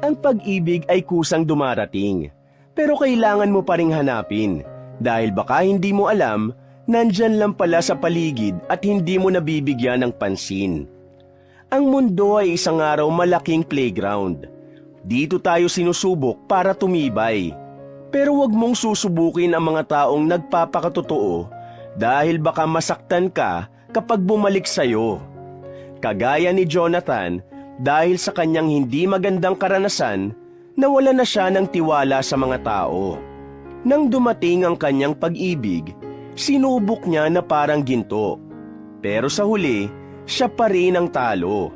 Ang pag-ibig ay kusang dumarating, pero kailangan mo pa ring hanapin dahil baka hindi mo alam, nandyan lang pala sa paligid at hindi mo nabibigyan ng pansin. Ang mundo ay isang araw malaking playground. Dito tayo sinusubok para tumibay. Pero wag mong susubukin ang mga taong nagpapakatotoo dahil baka masaktan ka kapag bumalik sa'yo. Kagaya ni Jonathan, dahil sa kanyang hindi magandang karanasan, nawala na siya ng tiwala sa mga tao. Nang dumating ang kanyang pag-ibig, sinubok niya na parang ginto. Pero sa huli, siya pa rin ang talo.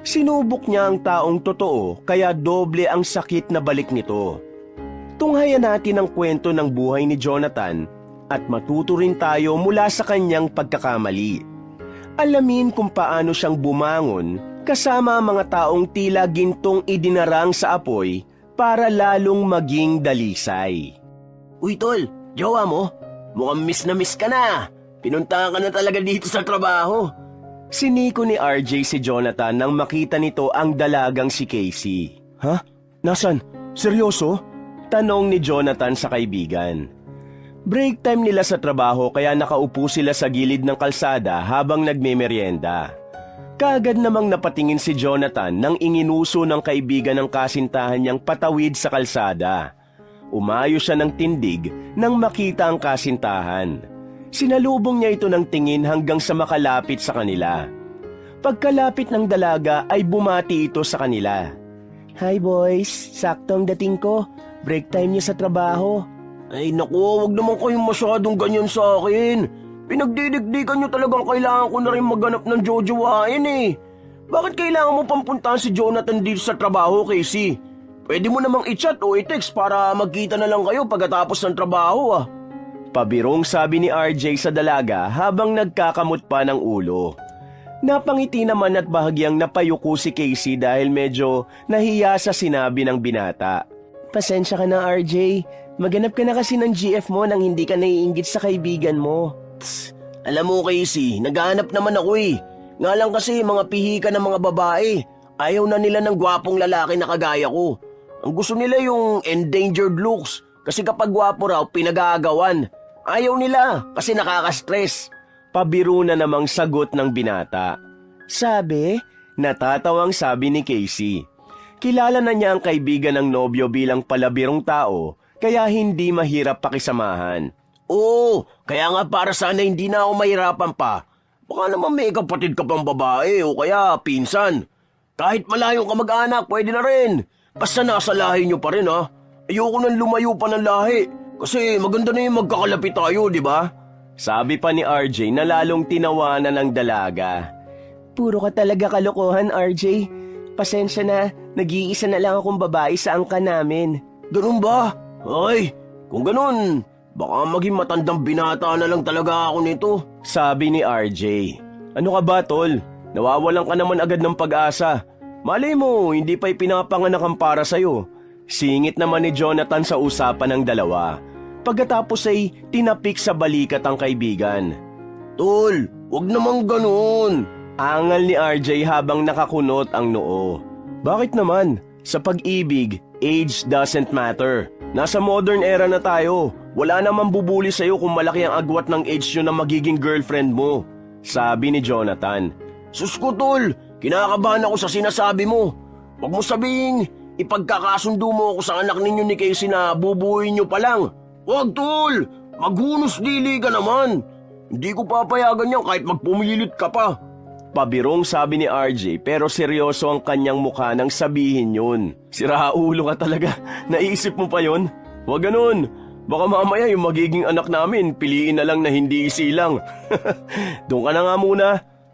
Sinubok niya ang taong totoo kaya doble ang sakit na balik nito. Tunghayan natin ang kwento ng buhay ni Jonathan at matuto rin tayo mula sa kanyang pagkakamali. Alamin kung paano siyang bumangon kasama ang mga taong tila gintong idinarang sa apoy para lalong maging dalisay. Uy tol, jowa mo? Mukhang miss na miss ka na. Pinuntahan ka na talaga dito sa trabaho. Siniko ni RJ si Jonathan nang makita nito ang dalagang si Casey. Ha? Nasaan? Seryoso? Tanong ni Jonathan sa kaibigan. Break time nila sa trabaho kaya nakaupo sila sa gilid ng kalsada habang nagmemeryenda. Kaagad namang napatingin si Jonathan nang inginuso ng kaibigan ng kasintahan niyang patawid sa kalsada. Umayo siya ng tindig nang makita ang kasintahan. Sinalubong niya ito ng tingin hanggang sa makalapit sa kanila. Pagkalapit ng dalaga ay bumati ito sa kanila. Hi boys, saktong dating ko. Break time niyo sa trabaho. Ay naku, wag naman kayong masyadong ganyan sa akin. Pinagdidikdikan niyo talagang kailangan ko na rin maghanap ng jojowain eh. Bakit kailangan mo pampuntahan si Jonathan dito sa trabaho, Casey? Pwede mo namang i-chat o i-text para magkita na lang kayo pagkatapos ng trabaho ah. Pabirong sabi ni RJ sa dalaga habang nagkakamot pa ng ulo. Napangiti naman at bahagyang napayuko si Casey dahil medyo nahiya sa sinabi ng binata. Pasensya ka na RJ, maganap ka na kasi ng GF mo nang hindi ka naiinggit sa kaibigan mo. Alam mo Casey, naghahanap naman ako eh. Nga lang kasi mga pihika ng mga babae. Ayaw na nila ng gwapong lalaki na kagaya ko. Ang gusto nila yung endangered looks kasi kapag gwapo raw pinag-aagawan. Ayaw nila kasi nakaka-stress. Pabiro na namang sagot ng binata. Sabi? Natatawang sabi ni Casey. Kilala na niya ang kaibigan ng nobyo bilang palabirong tao, kaya hindi mahirap pakisamahan. Oo, kaya nga para sana hindi na ako mahirapan pa. Baka naman may kapatid ka pang babae o kaya pinsan. Kahit malayong kamag-anak, pwede na rin. Basta nasa lahi nyo pa rin ha. Ayoko nang lumayo pa ng lahi. Kasi maganda na yung magkakalapit tayo, di ba? Sabi pa ni RJ na lalong tinawanan ng dalaga. Puro ka talaga kalokohan, RJ. Pasensya na, nag-iisa na lang akong babae sa angka namin. Ganun ba? Ay, kung ganun, baka maging matandang binata na lang talaga ako nito. Sabi ni RJ. Ano ka ba, tol? Nawawalan ka naman agad ng pag-asa. Malay mo, hindi pa'y pinapanganak ang para sa'yo. Singit naman ni Jonathan sa usapan ng dalawa. Pagkatapos ay tinapik sa balikat ang kaibigan. Tol, wag namang ganun. Angal ni RJ habang nakakunot ang noo. Bakit naman? Sa pag-ibig, age doesn't matter. Nasa modern era na tayo. Wala namang bubuli sa'yo kung malaki ang agwat ng age nyo na magiging girlfriend mo. Sabi ni Jonathan. Sus ko tol, kinakabahan ako sa sinasabi mo. Wag mo sabihin, ipagkakasundo mo ako sa anak ninyo ni Casey na bubuuin nyo pa lang. Wag tol, maghunos dili ka naman. Hindi ko papayagan yan kahit magpumilit ka pa. Pabirong sabi ni RJ pero seryoso ang kanyang mukha nang sabihin yun. Siraulo ka talaga, naisip mo pa yun? Huwag ganun, baka mamaya yung magiging anak namin piliin na lang na hindi isilang. Doon ka na nga muna,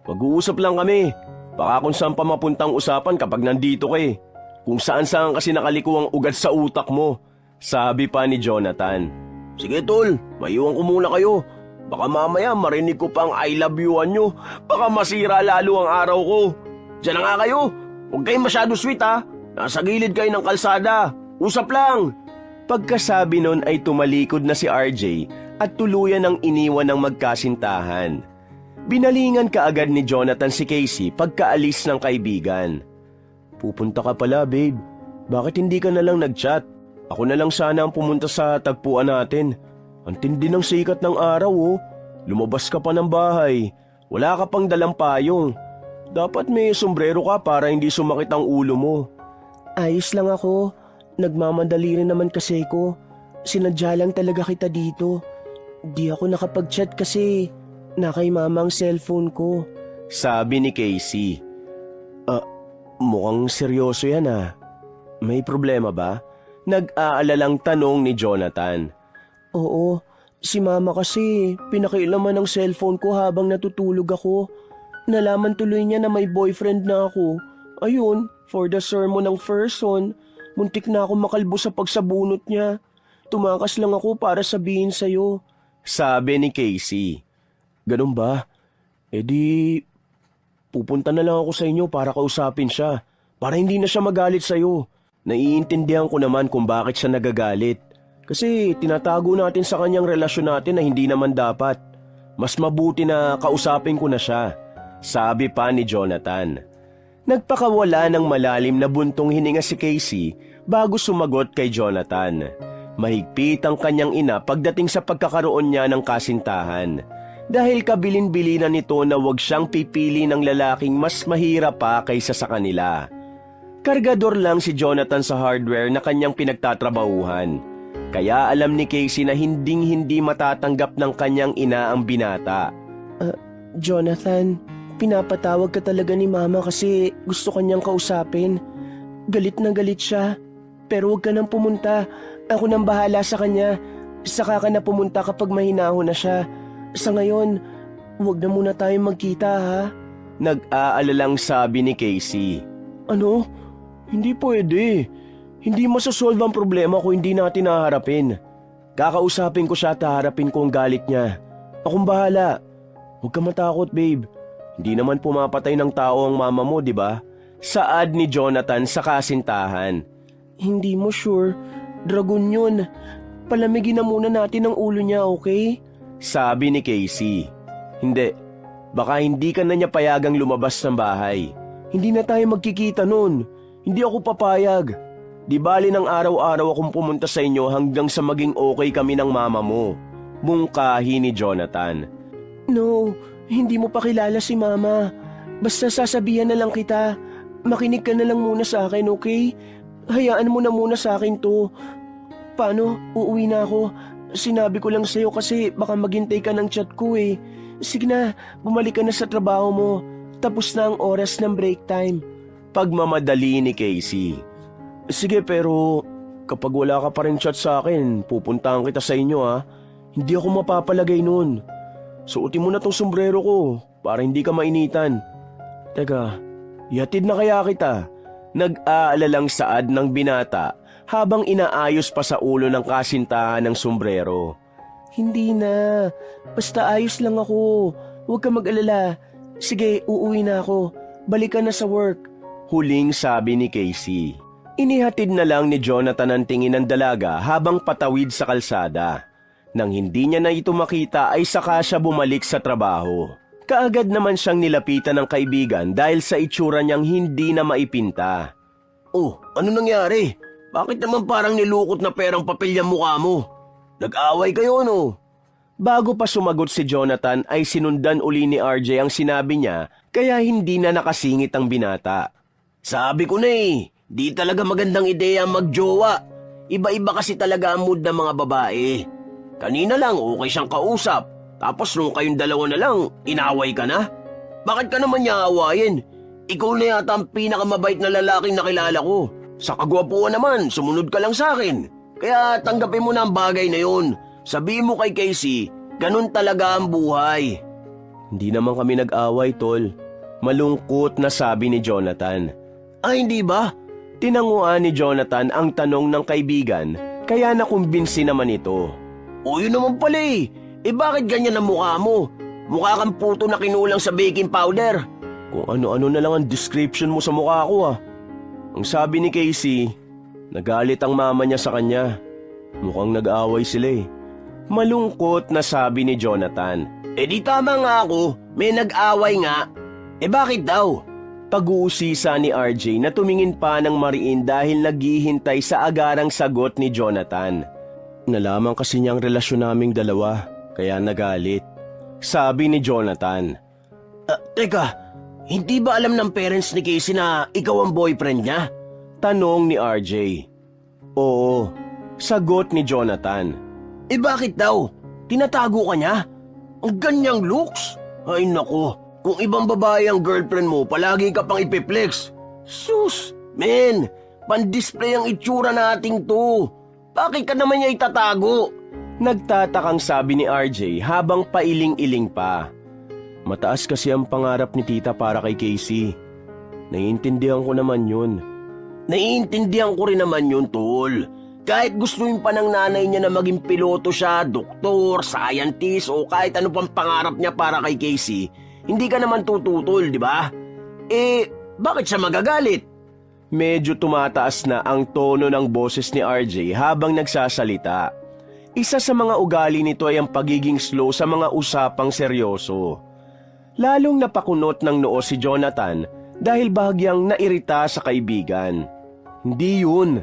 mag-uusap lang kami. Baka kung saan pa mapuntang usapan kapag nandito ka eh. Kung saan-saan kasi nakaliko ang ugat sa utak mo. Sabi pa ni Jonathan. Sige tol, maiwan ko muna kayo. Baka mamaya marinig ko pang I love you-an nyo. Baka masira lalo ang araw ko. Diyan na nga kayo. Huwag kayong masyado sweet ha. Nasa gilid kayo ng kalsada. Usap lang. Pagkasabi nun ay tumalikod na si RJ at tuluyan ang iniwan ng magkasintahan. Binalingan kaagad ni Jonathan si Casey pagkaalis ng kaibigan. Pupunta ka pala babe. Bakit hindi ka na lang nag-chat? Ako na lang sana ang pumunta sa tagpuan natin. Ang tindi ng sikat ng araw oh. Lumabas ka pa ng bahay. Wala ka pang dalang payong. Dapat may sombrero ka para hindi sumakit ang ulo mo. Ayos lang ako. Nagmamadali rin naman kasi ko. Sinadya lang talaga kita dito. Di ako nakapag-chat kasi nakay mama ang cellphone ko. Sabi ni Casey. Mukhang seryoso yan ah. May problema ba? Nag-aalalang tanong ni Jonathan. Oo, si mama kasi pinakialaman ng cellphone ko habang natutulog ako. Nalaman tuloy niya na may boyfriend na ako. Ayun, for the sermon ng first son, muntik na ako makalbo sa pagsabunot niya. Tumakas lang ako para sabihin sa'yo. Sabi ni Casey. Ganun ba? E di, pupunta na lang ako sa inyo para kausapin siya. Para hindi na siya magalit sa'yo. Naiintindihan ko naman kung bakit siya nagagalit. Kasi tinatago natin sa kanyang relasyon natin na hindi naman dapat. Mas mabuti na kausapin ko na siya. Sabi pa ni Jonathan. Nagpakawala ng malalim na buntong hininga si Casey bago sumagot kay Jonathan. Mahigpit ang kanyang ina pagdating sa pagkakaroon niya ng kasintahan. Dahil kabilin-bilinan nito na wag siyang pipili ng lalaking mas mahirap pa kaysa sa kanila. Kargador lang si Jonathan sa hardware na kanyang pinagtatrabahuhan. Kaya alam ni Casey na hinding-hindi matatanggap ng kanyang ina ang binata. Jonathan, pinapatawag ka talaga ni mama kasi gusto kanyang kausapin. Galit na galit siya. Pero huwag ka nang pumunta. Ako nang bahala sa kanya. Saka ka na pumunta kapag mahinahon na siya. Sa ngayon, huwag na muna tayong magkita ha. Nag-aalalang sabi ni Casey. Ano? Hindi pwede. Hindi masosolve ang problema kung hindi natin naharapin. Kakausapin ko siya at haharapin ko ang galit niya. Akong bahala. Huwag ka matakot babe. Hindi naman pumapatay ng tao ang mama mo, di ba? Saad ni Jonathan sa kasintahan. Hindi mo sure. Dragon yun. Palamigin na muna natin ang ulo niya, okay? Sabi ni Casey. Hindi. Baka hindi ka na niya payagang lumabas ng bahay. Hindi na tayo magkikita nun. Hindi ako papayag. Di bali ng araw-araw akong pumunta sa inyo hanggang sa maging okay kami ng mama mo. Mungkahi ni Jonathan. No, hindi mo pa kilala si mama. Basta sasabihan na lang kita. Makinig ka na lang muna sa akin, okay? Hayaan mo na muna sa akin to. Paano? Uuwi na ako. Sinabi ko lang sa'yo kasi baka maghintay ka ng chat ko eh. Sige na, bumalik ka na sa trabaho mo. Tapos na ang oras ng break time. Pagmamadali ni Casey. Sige pero kapag wala ka pa rin chat sa akin, pupuntahan kita sa inyo ha. Hindi ako mapapalagay nun. Suotin mo na tong sombrero ko para hindi ka mainitan. Teka, ihatid na kaya kita? Nag-aalalang saad ng binata habang inaayos pa sa ulo ng kasintahan ng sombrero. Hindi na. Basta ayos lang ako. Huwag ka mag-alala. Sige, uuwi na ako. Balik ka na sa work. Huling sabi ni Casey. Inihatid na lang ni Jonathan ang tingin ng dalaga habang patawid sa kalsada. Nang hindi niya na ito makita ay saka siya bumalik sa trabaho. Kaagad naman siyang nilapitan ng kaibigan dahil sa itsura niyang hindi na maipinta. Oh, ano nangyari? Bakit naman parang nilukot na perang papel yung mukha mo? Nag-away kayo no? Bago pa sumagot si Jonathan ay sinundan uli ni RJ ang sinabi niya kaya hindi na nakasingit ang binata. Sabi ko na eh, di talaga magandang ideya magjowa. Iba-iba kasi talaga ang mood ng mga babae. Kanina lang okay siyang kausap, tapos nung kayong dalawa na lang, inaway ka na? Bakit ka naman niya awayin? Ikaw na yata ang pinakamabait na lalaking nakilala ko. Sa kagwapuan naman, sumunod ka lang sa akin. Kaya tanggapin mo na ang bagay na yun. Sabihin mo kay Casey, ganun talaga ang buhay. Hindi naman kami nag-away, tol. Malungkot na sabi ni Jonathan. Ay, hindi ba? Tinanguan ni Jonathan ang tanong ng kaibigan, kaya nakumbinsi naman ito. O yun naman pala eh. Bakit ganyan ang mukha mo? Mukha kang puto na kinulang sa baking powder. Kung ano-ano na lang ang description mo sa mukha ko ah. Ang sabi ni Casey, nagalit ang mama niya sa kanya. Mukhang nag-away sila eh. Malungkot na sabi ni Jonathan. Di tama nga ako, may nag-away nga. Bakit daw? Pag-uusisa ni RJ na tumingin pa ng mariin dahil naghihintay sa agarang sagot ni Jonathan. Nalaman kasi niya ang relasyon naming dalawa, kaya nagalit. Sabi ni Jonathan. Teka, hindi ba alam ng parents ni Casey na ikaw ang boyfriend niya? Tanong ni RJ. Oo, sagot ni Jonathan. Bakit daw? Tinatago ka niya? Ang ganyang looks? Ay nako, kung ibang babae ang girlfriend mo, palagi ka pang ipiplex. Sus, men, pan-display ang itsura nating to. Bakit ka naman niya itatago? Nagtatakang sabi ni RJ habang pailing-iling pa. Mataas kasi ang pangarap ni tita para kay Casey. Naiintindihan ko naman yun. Naiintindihan ko rin naman yun, tol. Kahit gustuin pa ng nanay niya na maging piloto siya, doktor, scientist o kahit ano pang pangarap niya para kay Casey, hindi ka naman tututol, di ba? Bakit siya magagalit? Medyo tumataas na ang tono ng boses ni RJ habang nagsasalita. Isa sa mga ugali nito ay ang pagiging slow sa mga usapang seryoso. Lalong napakunot ng noo si Jonathan dahil bahagyang nairita sa kaibigan. Hindi yun.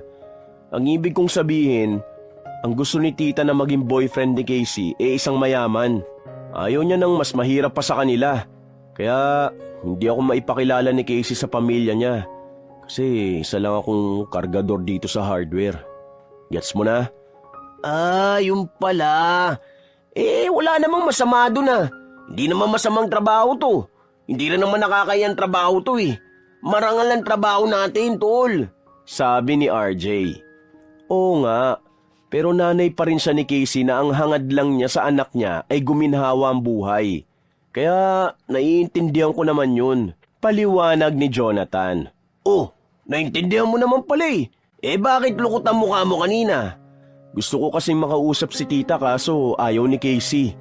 Ang ibig kong sabihin, ang gusto ni tita na maging boyfriend ni Casey isang mayaman. Ayaw niya nang mas mahirap pa sa kanila. Kaya hindi ako maipakilala ni Casey sa pamilya niya. Kasi isa lang akong kargador dito sa hardware. Gets mo na? Yung pala. Wala namang masama doon ah. Hindi naman masamang trabaho to. Hindi rin naman nakakayang trabaho to eh. Marangal ang trabaho natin, tol. Sabi ni RJ. Oo nga, pero nanay pa rin siya ni Casey na ang hangad lang niya sa anak niya ay guminhawa ang buhay. Kaya naiintindihan ko naman yun. Paliwanag ni Jonathan. Oh, naintindihan mo naman pala eh. Bakit lukot ang mukha mo kanina? Gusto ko kasing makausap si tita kaso ayaw ni Casey.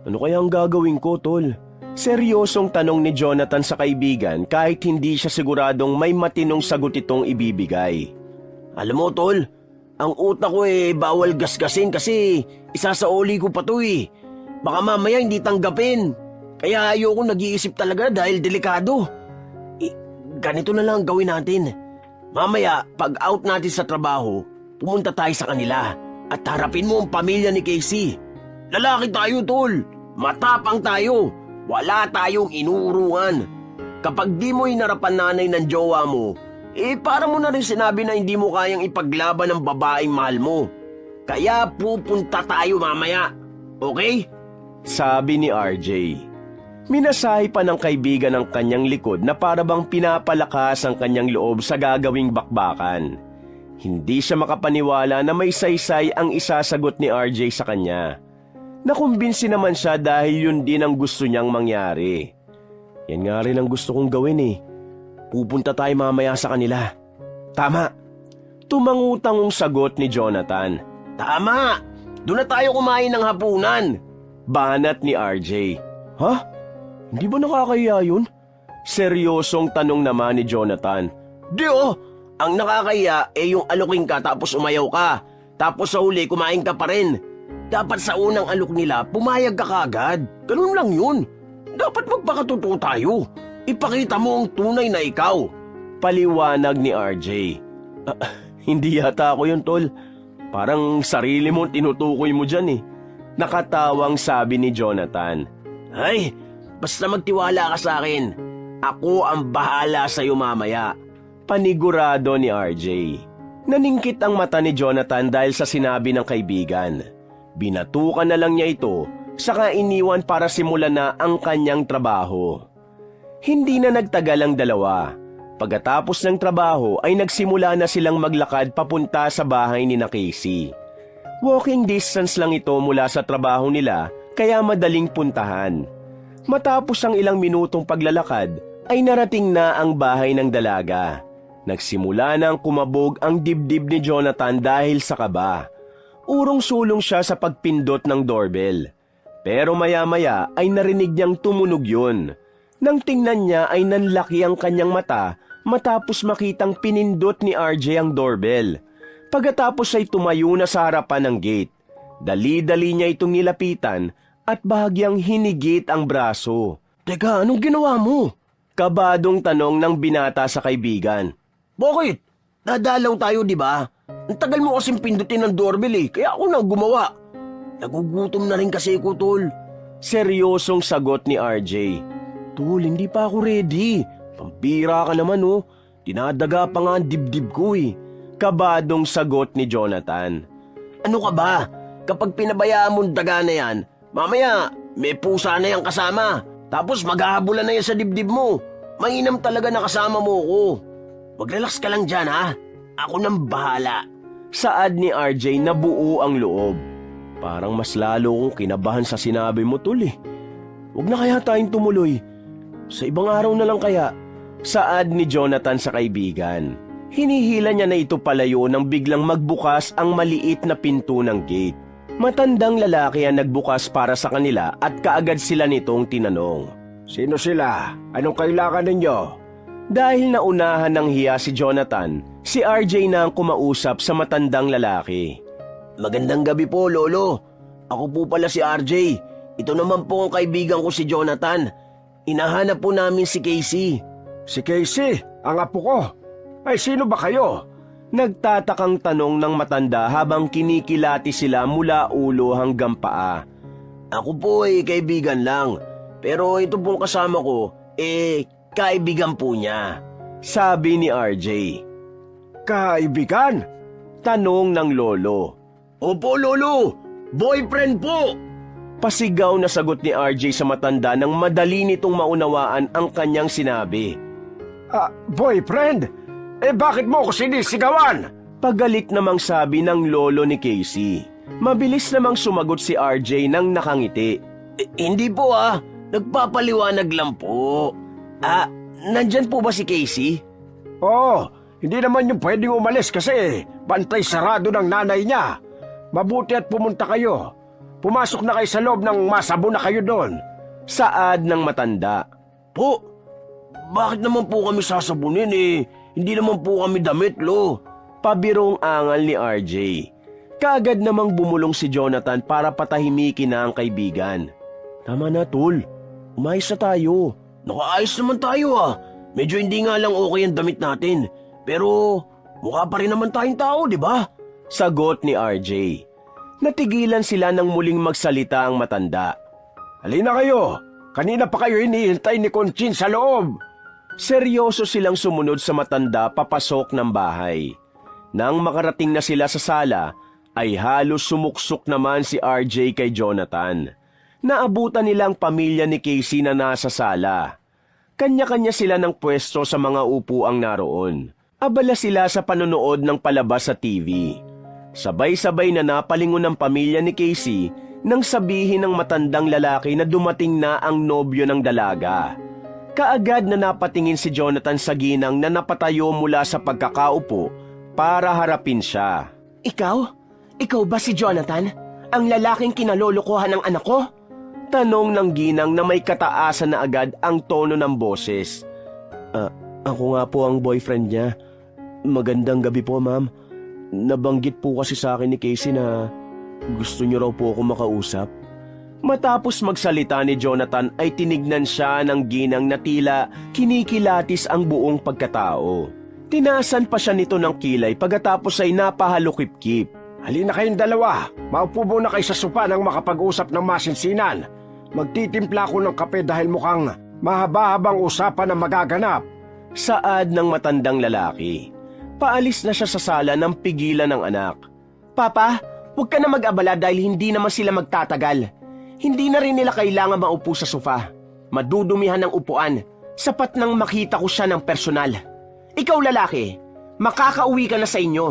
Ano kaya ang gagawin ko, tol? Seryosong tanong ni Jonathan sa kaibigan kahit hindi siya siguradong may matinong sagot itong ibibigay. Alam mo, tol, ang utak ko bawal gasgasin kasi isasaoli ko pa to eh. Baka mamaya hindi tanggapin. Kaya ayoko nag-iisip talaga dahil delikado. Ganito na lang gawin natin. Mamaya, pag out natin sa trabaho, pumunta tayo sa kanila at harapin mo ang pamilya ni Casey. Lalaki tayo, tol. Matapang tayo. Wala tayong inuuruan. Kapag di mo inarapan nanay ng jowa mo, para mo na rin sinabi na hindi mo kayang ipaglaban ng babaeng mahal mo. Kaya pupunta tayo mamaya. Okay? Sabi ni RJ. Minasahe pa ng kaibigan ang kanyang likod na parabang pinapalakas ang kanyang loob sa gagawing bakbakan. Hindi siya makapaniwala na may saysay ang isasagot ni RJ sa kanya. Nakumbinsi naman siya dahil yun din ang gusto niyang mangyari. Yan nga rin ang gusto kong gawin eh. Pupunta tayo mamaya sa kanila. Tama. Tumangutangong sagot ni Jonathan. Tama! Doon na tayo kumain ng hapunan. Banat ni RJ. Ha? Hindi ba nakakahiya yun? Seryosong tanong naman ni Jonathan. Di oh! Ang nakakahiya yung alukin ka tapos umayaw ka. Tapos sa huli kumain ka pa rin. Dapat sa unang alok nila pumayag ka kagad. Ganun lang yun. Dapat magpakatuto tayo. Ipakita mo ang tunay na ikaw. Paliwanag ni RJ. Hindi yata ako yun, tol. Parang sarili mo tinutukoy mo dyan eh. Nakatawang sabi ni Jonathan. Ay, basta magtiwala ka sa akin. Ako ang bahala sa'yo mamaya. Panigurado ni RJ. Naningkit ang mata ni Jonathan dahil sa sinabi ng kaibigan. Binatukan na lang niya ito, saka iniwan para simulan na ang kanyang trabaho. Hindi na nagtagal ang dalawa. Pagkatapos ng trabaho ay nagsimula na silang maglakad papunta sa bahay ni Casey. Walking distance lang ito mula sa trabaho nila kaya madaling puntahan. Matapos ang ilang minutong paglalakad ay narating na ang bahay ng dalaga. Nagsimula nang kumabog ang dibdib ni Jonathan dahil sa kaba. Urong-sulong siya sa pagpindot ng doorbell. Pero maya-maya ay narinig niyang tumunog yun. Nang tingnan niya ay nanlaki ang kanyang mata matapos makitang pinindot ni RJ ang doorbell. Pagkatapos ay tumayo na sa harapan ng gate. Dali-dali niya itong nilapitan at bahagyang hinigit ang braso. Teka, anong ginawa mo? Kabadong tanong ng binata sa kaibigan. Bakit? Dadalaw tayo, di ba? Ang tagal mo kasing pindutin ng doorbell kaya ako na gumawa. Nagugutom na rin kasi ko, tol. Seryosong sagot ni RJ. Tol, hindi pa ako ready. Pampira ka naman oh. Dinadaga pa nga ang dibdib ko Kabadong sagot ni Jonathan. Ano ka ba? Kapag pinabayaan mong daga na yan, mamaya may pusa na yan kasama. Tapos maghahabulan na yan sa dibdib mo. Mainam talaga na kasama mo ko. Mag-relax ka lang dyan ha. Ako nang bahala. Saad ni RJ na buo ang loob. Parang mas lalo kong kinabahan sa sinabi mo, tol Huwag na kaya tayong tumuloy. Sa ibang araw na lang kaya. Saad ni Jonathan sa kaibigan. Hinihila niya na ito palayo nang biglang magbukas ang maliit na pinto ng gate. Matandang lalaki ang nagbukas para sa kanila at kaagad sila nitong tinanong. Sino sila? Anong kailangan ninyo? Dahil naunahan ng hiya si Jonathan, si RJ na ang kumausap sa matandang lalaki. Magandang gabi po, Lolo. Ako po pala si RJ. Ito naman po ang kaibigan ko si Jonathan. Inahanap po namin si Casey. Si Casey, ang apo ko. Ay, sino ba kayo? Nagtatakang tanong ng matanda habang kinikilati sila mula ulo hanggang paa. Ako po kaibigan lang. Pero ito pong kasama ko, kaibigan po niya. Sabi ni RJ. Kaibigan? Tanong ng lolo. Opo, Lolo. Boyfriend po. Pasigaw na sagot ni RJ sa matanda nang madali nitong maunawaan ang kanyang sinabi. Boyfriend? Bakit mo ako sinisigawan? Pagalit namang sabi ng lolo ni Casey. Mabilis namang sumagot si RJ nang nakangiti. Hindi po nagpapaliwanag lang po. Nandyan po ba si Casey? Oo, hindi naman yung pwedeng umalis kasi bantay sarado ng nanay niya. Mabuti at pumunta kayo. Pumasok na kayo sa loob nang masabo na kayo doon. Saad ng matanda. Po, bakit naman po kami sasabunin Hindi naman po kami damit, Lo. Pabirong angal ni RJ. Kaagad namang bumulong si Jonathan para patahimikin na ang kaibigan. Tama na, tol. Umayos na tayo. Nakaayos naman tayo Medyo hindi nga lang okay ang damit natin. Pero mukha pa rin naman tayong tao, di ba? Sagot ni RJ. Natigilan sila nang muling magsalita ang matanda. Halina kayo. Kanina pa kayo hinihintay ni Conchin sa loob. Seryoso silang sumunod sa matanda papasok ng bahay. Nang makarating na sila sa sala, ay halos sumuksok naman si RJ kay Jonathan. Naabutan nilang pamilya ni Casey na nasa sala. Kanya-kanya sila ng pwesto sa mga upuang naroon. Abala sila sa panonood ng palabas sa TV. Sabay-sabay na napalingon ng pamilya ni Casey nang sabihin ng matandang lalaki na dumating na ang nobyo ng dalaga. Kaagad na napatingin si Jonathan sa ginang na napatayo mula sa pagkakaupo para harapin siya. Ikaw? Ikaw ba si Jonathan? Ang lalaking kinalolokohan ng anak ko? Tanong ng ginang na may kataasan na agad ang tono ng boses. Ako nga po ang boyfriend niya. Magandang gabi po, ma'am. Nabanggit po kasi sa akin ni Casey na gusto niyo raw po ako makausap. Matapos magsalita ni Jonathan ay tinignan siya ng ginang na tila kinikilatis ang buong pagkatao. Tinasan pa siya nito ng kilay pagkatapos ay napahalukip-kip. Halina kayong dalawa. Maupo muna kayo sa sopa nang makapag-usap ng masinsinan. Magtitimpla ko ng kape dahil mukhang mahaba-habang usapan ang magaganap. Saad ng matandang lalaki. Paalis na siya sa sala nang pigilan ng anak. Papa, huwag ka na mag-abala dahil hindi naman sila magtatagal. Hindi na rin nila kailangan maupo sa sofa. Madudumihan ng upuan. Sapat nang makita ko siya ng personal. Ikaw lalaki, makakauwi ka na sa inyo.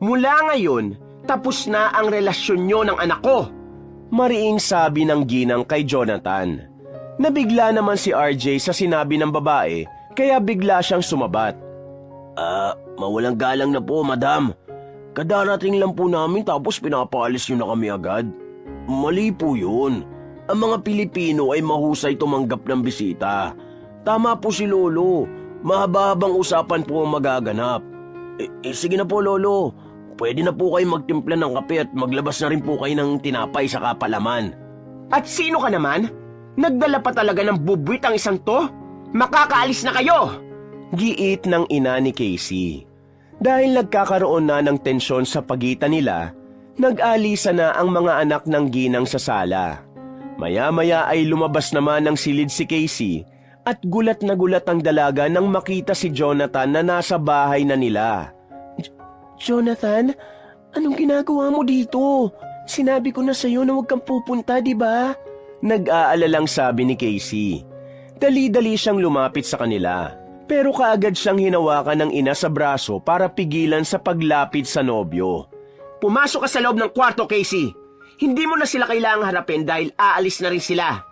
Mula ngayon, tapos na ang relasyon nyo ng anak ko. Mariing sabi ng ginang kay Jonathan. Nabigla naman si RJ sa sinabi ng babae, kaya bigla siyang sumabat. Mawalang galang na po, madam. Kadarating lang po namin tapos pinapaalis nyo na kami agad. Mali po yun. Ang mga Pilipino ay mahusay tumanggap ng bisita. Tama po si Lolo. Mahaba-habang usapan po ang magaganap. Sige na po, Lolo. Pwede na po kayo magtimpla ng kape at maglabas na rin po kayo ng tinapay sa kapalaman. At sino ka naman? Nagdala pa talaga ng bubwit ang isang to? Makakaalis na kayo! Giit ng ina ni Casey. Dahil nagkakaroon na ng tensyon sa pagitan nila, nag-alisa na ang mga anak ng ginang sa sala. Maya-maya ay lumabas naman ng silid si Casey at gulat na gulat ang dalaga nang makita si Jonathan na nasa bahay na nila. Jonathan, anong ginagawa mo dito? Sinabi ko na sa'yo na huwag kang pupunta, di ba? Nag-aalalang sabi ni Casey. Dali-dali siyang lumapit sa kanila. Pero kaagad siyang hinawakan ng ina sa braso para pigilan sa paglapit sa nobyo. Pumasok ka sa loob ng kwarto, Casey. Hindi mo na sila kailangang harapin dahil aalis na rin sila.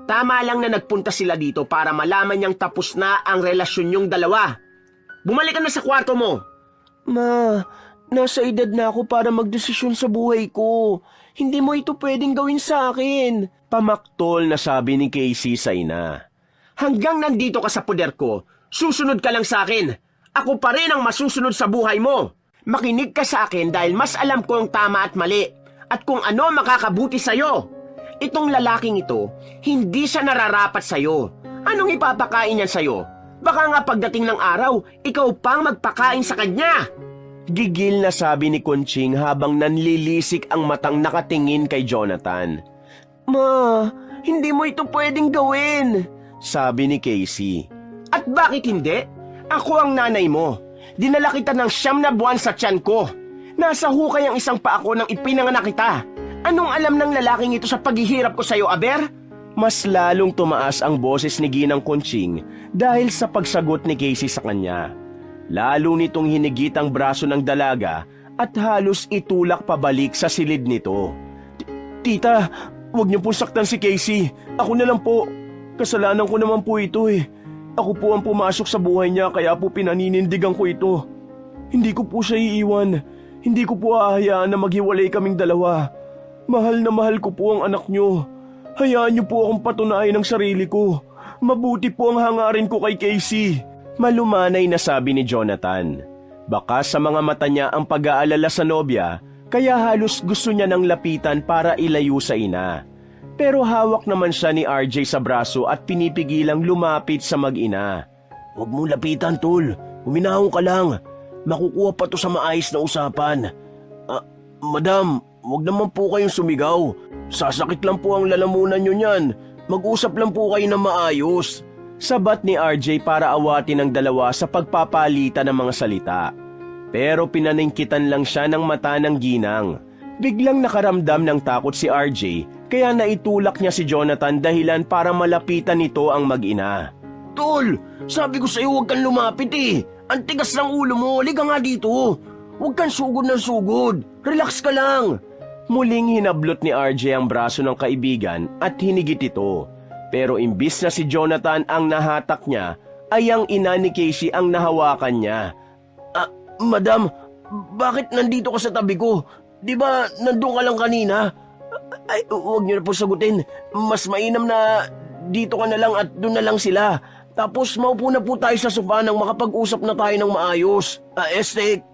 Tama lang na nagpunta sila dito para malaman niyang tapos na ang relasyon niyong dalawa. Bumalik ka na sa kwarto mo. Ma, nasa edad na ako para magdesisyon sa buhay ko. Hindi mo ito pwedeng gawin sa akin. Pamaktol na sabi ni Casey sa ina. Hanggang nandito ka sa poder ko, susunod ka lang sa akin. Ako pa rin ang masusunod sa buhay mo. Makinig ka sa akin dahil mas alam ko ang tama at mali at kung ano makakabuti sa'yo. Itong lalaking ito, hindi siya nararapat sa'yo. Anong ipapakain niyan sa'yo? Baka nga pagdating ng araw, ikaw pang magpakain sa kanya. Gigil na sabi ni Conching habang nanlilisik ang matang nakatingin kay Jonathan. Ma, hindi mo ito pwedeng gawin, sabi ni Casey. At bakit hindi? Ako ang nanay mo. Dinala kita ng 9 na buwan sa tiyan ko. Nasa hukay ang isang paa ko nang ipinanganak kita. Anong alam ng lalaking ito sa paghihirap ko sa'yo, Aber? Mas lalong tumaas ang boses ni Ginang Conching dahil sa pagsagot ni Casey sa kanya. Lalo nitong hinigit ang braso ng dalaga at halos itulak pabalik sa silid nito. Tita, huwag niyo po saktan si Casey. Ako na lang po. Kasalanan ko naman po ito eh. Ako po ang pumasok sa buhay niya kaya po pinaninindigan ko ito. Hindi ko po siya iiwan. Hindi ko po ahayaan na maghiwalay kaming dalawa. Mahal na mahal ko po ang anak niyo. Hayaan niyo po akong patunayan ng sarili ko. Mabuti po ang hangarin ko kay Casey. Malumanay na sabi ni Jonathan. Baka sa mga mata niya ang pag-aalala sa nobya, kaya halos gusto niya nang lapitan para ilayo sa ina. Pero hawak naman siya ni RJ sa braso at pinipigilang lumapit sa mag-ina. Huwag mong lapitan, tol. Huminahon ka lang. Makukuha pa to sa maayos na usapan. Madam, huwag naman po kayong sumigaw. Sasakit lang po ang lalamunan nyo niyan. Mag-usap lang po kayo na maayos. Sabat ni RJ para awatin ang dalawa sa pagpapalitan ng mga salita. Pero pinaningkitan lang siya ng mata ng ginang. Biglang nakaramdam ng takot si RJ kaya naitulak niya si Jonathan dahilan para malapitan nito ang mag-ina. Tol, sabi ko sa'yo huwag kang lumapit eh. Ang tigas ng ulo mo, liga nga dito. Huwag kang sugod ng sugod. Relax ka lang. Muling hinablot ni RJ ang braso ng kaibigan at hinigit ito. Pero imbis na si Jonathan ang nahatak niya, ay ang ina ni Casey ang nahawakan niya. Madam, bakit nandito ka sa tabi ko? Di ba nandun ka lang kanina? Ay, huwag niyo na po sagutin. Mas mainam na dito ka na lang at doon na lang sila. Tapos maupo na po tayo sa sofa nang makapag-usap na tayo ng maayos.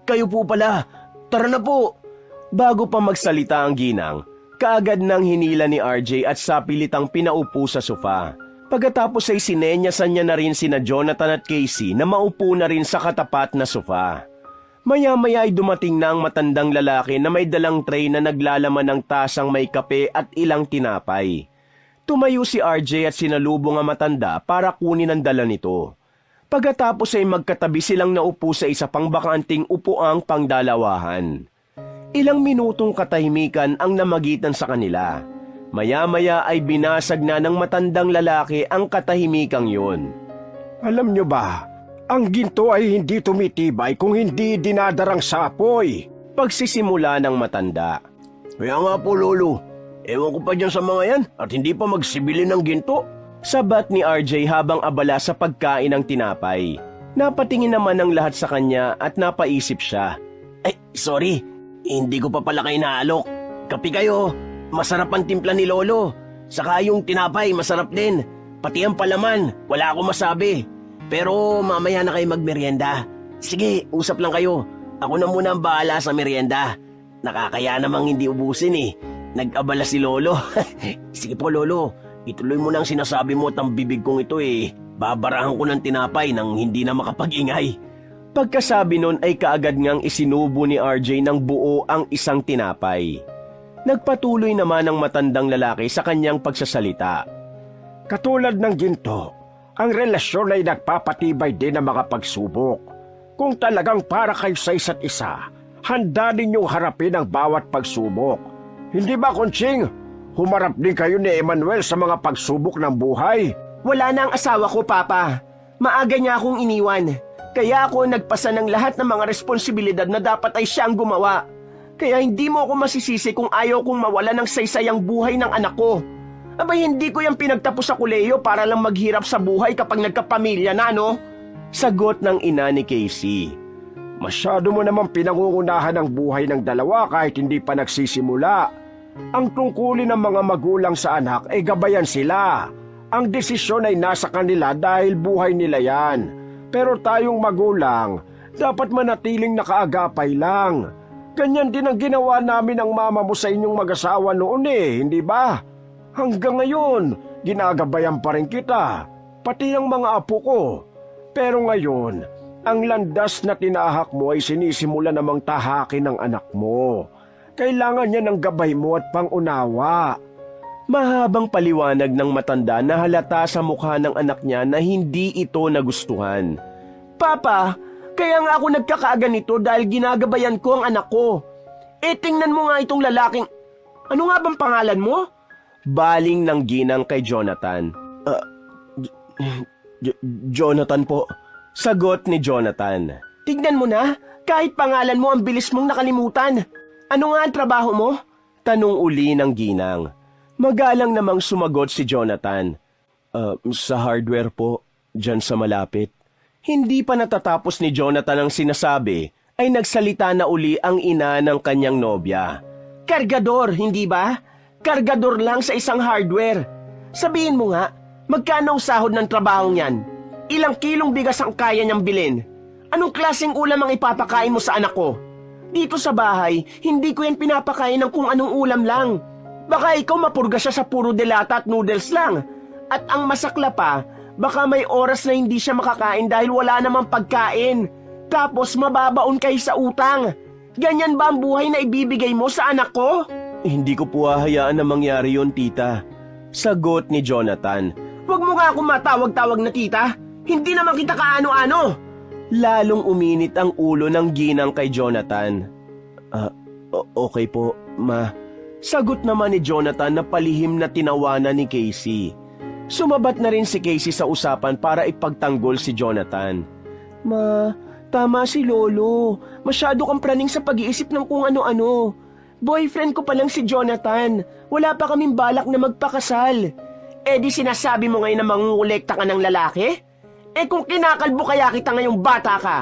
Kayo po pala. Tara na po. Bago pa magsalita ang ginang, kaagad nang hinila ni RJ at sapilitang pinaupo sa sofa. Pagkatapos ay sinenyasan niya na rin sina Jonathan at Casey na maupo na rin sa katapat na sofa. Maya-maya ay dumating na ang matandang lalaki na may dalang tray na naglalaman ng tasang may kape at ilang tinapay. Tumayo si RJ at sinalubong ang matanda para kunin ang dala nito. Pagkatapos ay magkatabi silang naupo sa isa pang bakanting upuang pangdalawahan. Ilang minutong katahimikan ang namagitan sa kanila. Maya-maya ay binasag na ng matandang lalaki ang katahimikang yun. Alam nyo ba, ang ginto ay hindi tumitibay kung hindi dinadarang sa apoy. Pagsisimula ng matanda. Kaya nga po, Lolo. Ewan ko pa dyan sa mga yan at hindi pa magsibilin ng ginto. Sabat ni RJ habang abala sa pagkain ng tinapay. Napatingin naman ang lahat sa kanya at napaisip siya. Ay, sorry. Hindi ko pa pala kayo naalok. Kapi kayo. Masarap ang timpla ni Lolo. Saka yung tinapay, masarap din. Pati ang palaman, wala akong masabi. Pero mamaya na kayo magmerienda. Sige, usap lang kayo. Ako na muna ang bahala sa merienda. Nakakaya namang hindi ubusin eh. Nag-abala si Lolo. Sige po, Lolo. Ituloy mo na ang sinasabi mo at ang bibig kong ito eh. Babarahan ko ng tinapay nang hindi na makapag-ingay. Pagkasabi nun ay kaagad ngang isinubo ni RJ ng buo ang isang tinapay. Nagpatuloy naman ang matandang lalaki sa kanyang pagsasalita. Katulad ng ginto, ang relasyon ay nagpapatibay din ng mga pagsubok. Kung talagang para kayo sa isa't isa, handa ninyong harapin ang bawat pagsubok. Hindi ba, Kunching? Humarap din kayo ni Emmanuel sa mga pagsubok ng buhay. Wala na ang asawa ko, Papa. Maaga niya akong iniwan. Kaya ako nagpasa ng lahat ng mga responsibilidad na dapat ay siya ang gumawa. Kaya hindi mo ako masisisi kung ayaw kong mawala ng saysayang buhay ng anak ko. Abay, hindi ko yung pinagtapos sa koleyo para lang maghirap sa buhay kapag nagkapamilya na, no? Sagot ng ina ni Casey. Masyado mo namang pinangungunahan ang buhay ng dalawa kahit hindi pa nagsisimula. Ang tungkulin ng mga magulang sa anak ay gabayan sila. Ang desisyon ay nasa kanila dahil buhay nila yan. Pero tayong magulang, dapat manatiling nakaagapay lang. Ganyan din ang ginawa namin ng mama mo sa inyong mag-asawa noon hindi ba? Hanggang ngayon, ginagabayan pa rin kita, pati ang mga apo ko. Pero ngayon, ang landas na tinahak mo ay sinisimula namang tahakin ng anak mo. Kailangan niya ng gabay mo at pangunawa. Mahabang paliwanag ng matanda na halata sa mukha ng anak niya na hindi ito nagustuhan. Papa, kaya nga ako nagkakaaganito dahil ginagabayan ko ang anak ko. Tingnan mo nga itong lalaking... Ano nga bang pangalan mo? Baling ng ginang kay Jonathan. Jonathan po. Sagot ni Jonathan. Tignan mo na, kahit pangalan mo ang bilis mong nakalimutan. Ano nga ang trabaho mo? Tanong uli ng ginang. Magalang namang sumagot si Jonathan. Sa hardware po, dyan sa malapit. Hindi pa natatapos ni Jonathan ang sinasabi, ay nagsalita na uli ang ina ng kanyang nobya. Kargador, hindi ba? Kargador lang sa isang hardware. Sabihin mo nga, magkano ang sahod ng trabahong yan? Ilang kilong bigas ang kaya niyang bilhin? Anong klaseng ulam ang ipapakain mo sa anak ko? Dito sa bahay, hindi ko yan pinapakain ng kung anong ulam lang. Baka ikaw mapurga siya sa puro delata at noodles lang. At ang masakla pa, baka may oras na hindi siya makakain dahil wala namang pagkain. Tapos mababaon kayo sa utang. Ganyan ba ang buhay na ibibigay mo sa anak ko? Hindi ko po hahayaan na mangyari yun, tita. Sagot ni Jonathan. Huwag mo nga akong matawag-tawag na tita. Hindi naman kita kaano-ano. Lalong uminit ang ulo ng ginang kay Jonathan. Okay po, ma. Sagot naman ni Jonathan na palihim na tinawanan ni Casey. Sumabat na rin si Casey sa usapan para ipagtanggol si Jonathan. Ma, tama si Lolo. Masyado kang praning sa pag-iisip ng kung ano-ano. Boyfriend ko pa lang si Jonathan. Wala pa kaming balak na magpakasal. Di sinasabi mo ngayon na mangungulekta ka ng lalaki? Kung kinakalbo kaya kita ngayong bata ka.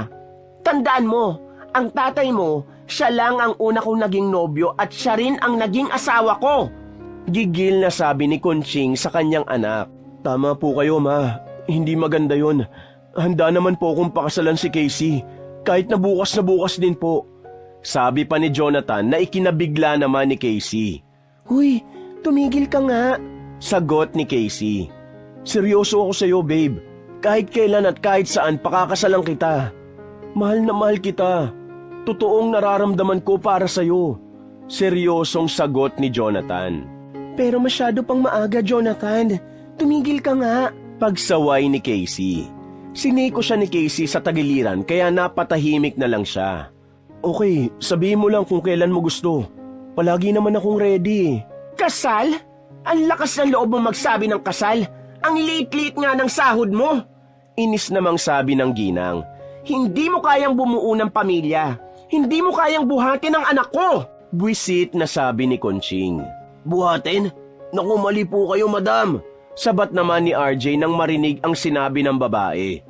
Tandaan mo, ang tatay mo, siya lang ang una kong naging nobyo at siya rin ang naging asawa ko. Gigil na sabi ni Kunching sa kanyang anak. Tama po kayo, ma. Hindi maganda yon. Handa naman po akong pakasalan si Casey. Kahit na bukas din po. Sabi pa ni Jonathan na ikinabigla naman ni Casey. Huy, tumigil ka nga. Sagot ni Casey. Seryoso ako sa iyo, babe. Kahit kailan at kahit saan pakakasalan kita. Mahal na mahal kita. Totoong nararamdaman ko para sa iyo. Seryosong sagot ni Jonathan. Pero masyado pang maaga, Jonathan. Tumigil ka nga. Pagsaway ni Casey. Siniko siya ni Casey sa tagiliran kaya napatahimik na lang siya. Okay, sabihin mo lang kung kailan mo gusto. Palagi naman akong ready. Kasal? Ang lakas ng loob mong magsabi ng kasal. Ang liit-liit nga ng sahod mo. Inis namang sabi ng ginang. Hindi mo kayang bumuo ng pamilya. Hindi mo kayang buhatin ang anak ko. Buwisit na sabi ni Kunching. Buhatin? Naku, mali po kayo, madam. Sabat naman ni RJ nang marinig ang sinabi ng babae.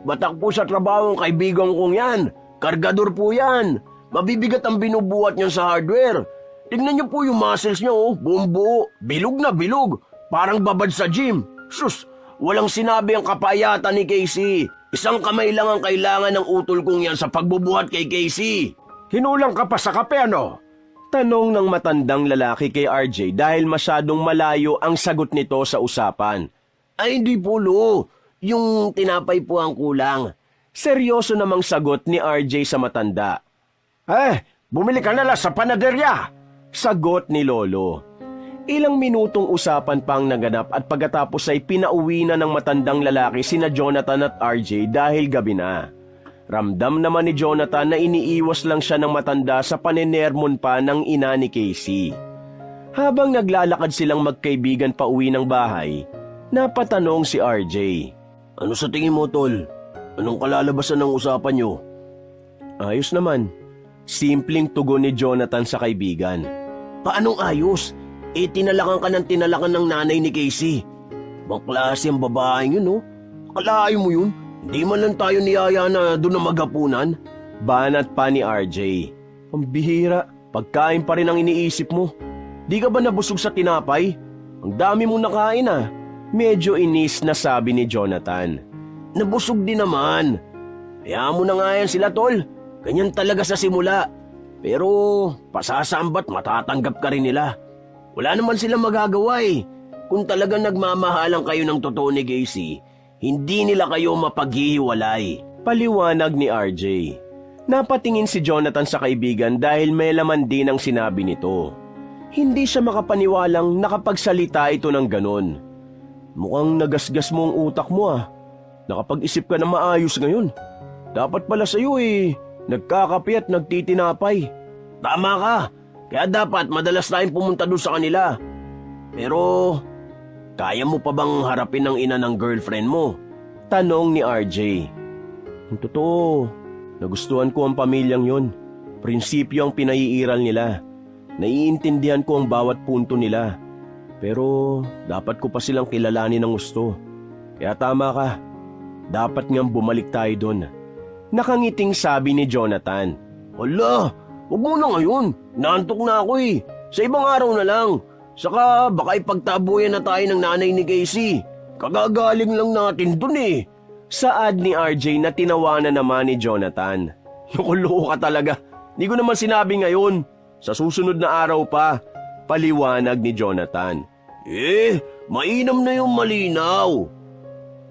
Batak po sa trabaho ang kaibigan kong yan. Kargador po yan. Mabibigat ang binubuhat niya sa hardware. Tignan niyo po yung muscles niya, buong buo. Bilog na bilog. Parang babad sa gym. Sus, walang sinabi ang kapayatan ni Casey. Isang kamay lang ang kailangan ng utol kong yan sa pagbubuhat kay Casey. Hinulang ka pa sa kape, ano? Tanong ng matandang lalaki kay RJ dahil masyadong malayo ang sagot nito sa usapan. Ay, hindi po, Lo. Yung tinapay po ang kulang. Seryoso namang sagot ni RJ sa matanda. Bumili ka na lang sa panaderya. Sagot ni Lolo. Ilang minutong usapan pang naganap at pagkatapos ay pinauwi na ng matandang lalaki sina Jonathan at RJ dahil gabi na. Ramdam naman ni Jonathan na iniiwas lang siya ng matanda sa panenermon pa ng ina ni Casey. Habang naglalakad silang magkaibigan pa uwi ng bahay, napatanong si RJ. Ano sa tingin mo, Tol? Anong kalalabasan ng usapan nyo? Ayos naman. Simpleng tugon ni Jonathan sa kaibigan. Paanong ayos? Tinalakan ka ng tinalakan ng nanay ni Casey. Bang klase ang babaeng yun, no? Akalain mo yun? Hindi man lang tayo niyaya na doon na maghapunan. Banat pa ni RJ. Pambihira, pagkain pa rin ang iniisip mo. Di ka ba nabusog sa tinapay? Ang dami mong nakain ah. Medyo inis na sabi ni Jonathan. Nabusog din naman. Kaya mo na nga yan sila, Tol. Ganyan talaga sa simula. Pero pasasambat matatanggap ka rin nila. Wala naman silang magagawa eh. Kung talagang nagmamahalan kayo ng totoo ni Casey, hindi nila kayo mapaghihiwalay. Paliwanag ni RJ. Napatingin si Jonathan sa kaibigan dahil may laman din ang sinabi nito. Hindi siya makapaniwalang nakapagsalita ito ng ganon. Mukhang nagasgas mo ang utak mo ah. Nakapag-isip ka na maayos ngayon. Dapat pala sa'yo eh. Nagkakape at nagtitinapay. Tama ka. Kaya dapat madalas tayong pumunta doon sa kanila. Pero, kaya mo pa bang harapin ang ina ng girlfriend mo? Tanong ni RJ. Ang totoo, nagustuhan ko ang pamilyang yon. Prinsipyo ang pinaiiral nila. Naiintindihan ko ang bawat punto nila. Pero dapat ko pa silang kilalanin ng gusto. Kaya tama ka. Dapat ngang bumalik tayo doon. Nakangiting sabi ni Jonathan. Hala, huwag mo na ngayon. Naantok na ako eh. Sa ibang araw na lang. Saka baka ipagtabuyan na tayo ng nanay ni Casey. Kagagaling lang natin dun eh. Saad ni RJ na tinawanan naman ni Jonathan. Loko-loko ka talaga. Di ko naman sinabi ngayon. Sa susunod na araw pa. Paliwanag ni Jonathan. Mainam na yung malinaw.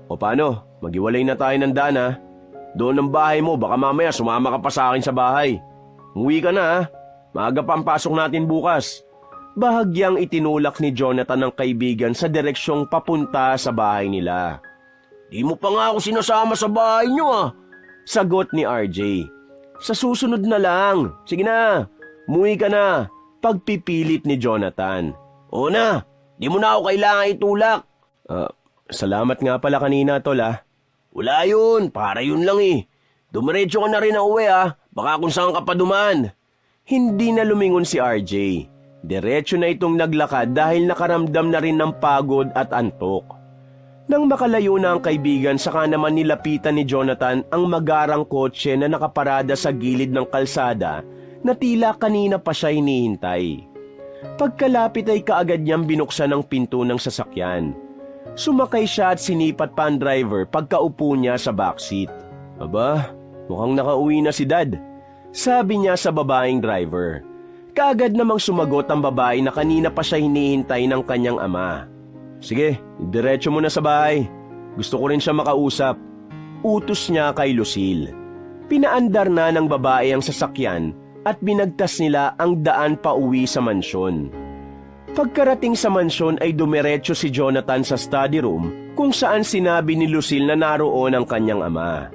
O paano? Maghiwalay na tayo ng daan ha? Doon ang bahay mo, baka mamaya sumama ka pa sa akin sa bahay. Umuwi ka na ha? Maaga pa ang pasok natin bukas. Bahagyang itinulak ni Jonathan ang kaibigan sa direksyong papunta sa bahay nila. Di mo pa nga ako sinasama sa bahay nyo ah. Sagot ni RJ. Sa susunod na lang. Sige na, umuwi ka na. Pagpipilit ni Jonathan. O na, di mo na ako kailangan itulak. Salamat nga pala kanina, Tol ah. Wala yun, para yun lang eh. Dumiretso ka na rin na uwi ah, baka kung saan ka pa duman. Hindi na lumingon si RJ. Diretso na itong naglakad dahil nakaramdam na rin ng pagod at antok. Nang makalayo na ang kaibigan, saka naman nilapitan ni Jonathan ang magarang kotse na nakaparada sa gilid ng kalsada na tila kanina pa siya hinihintay. Pagkalapit ay kaagad niyang binuksan ang pinto ng sasakyan. Sumakay siya at sinipat pa ang driver pagkaupo niya sa backseat. Aba, mukhang nakauwi na si Dad. Sabi niya sa babaeng driver. Kaagad namang sumagot ang babae na kanina pa siya hinihintay ng kanyang ama. Sige, diretso mo na sa bahay. Gusto ko rin siya makausap. Utos niya kay Lucille. Pinaandar na ng babae ang sasakyan at binagtas nila ang daan pa uwi sa mansyon. Pagkarating sa mansyon ay dumiretso si Jonathan sa study room kung saan sinabi ni Lucille na naroon ang kanyang ama.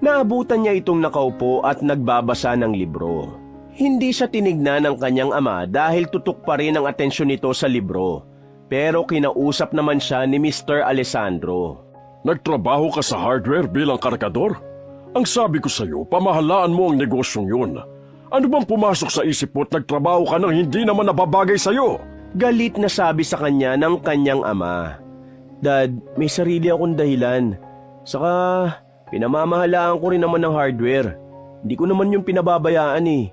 Naabutan niya itong nakaupo at nagbabasa ng libro. Hindi siya tinignan ng kanyang ama dahil tutok pa rin ang atensyon nito sa libro. Pero kinausap naman siya ni Mr. Alessandro. Nagtrabaho ka sa hardware bilang kargador? Ang sabi ko sa iyo, pamahalaan mo ang negosyong yun. Ano bang pumasok sa isip mo at nagtrabaho ka nang hindi naman nababagay sa iyo? Galit na sabi sa kanya ng kanyang ama. Dad, may sarili akong dahilan. Saka, pinamamahalaan ko rin naman ng hardware. Hindi ko naman yung pinababayaan eh.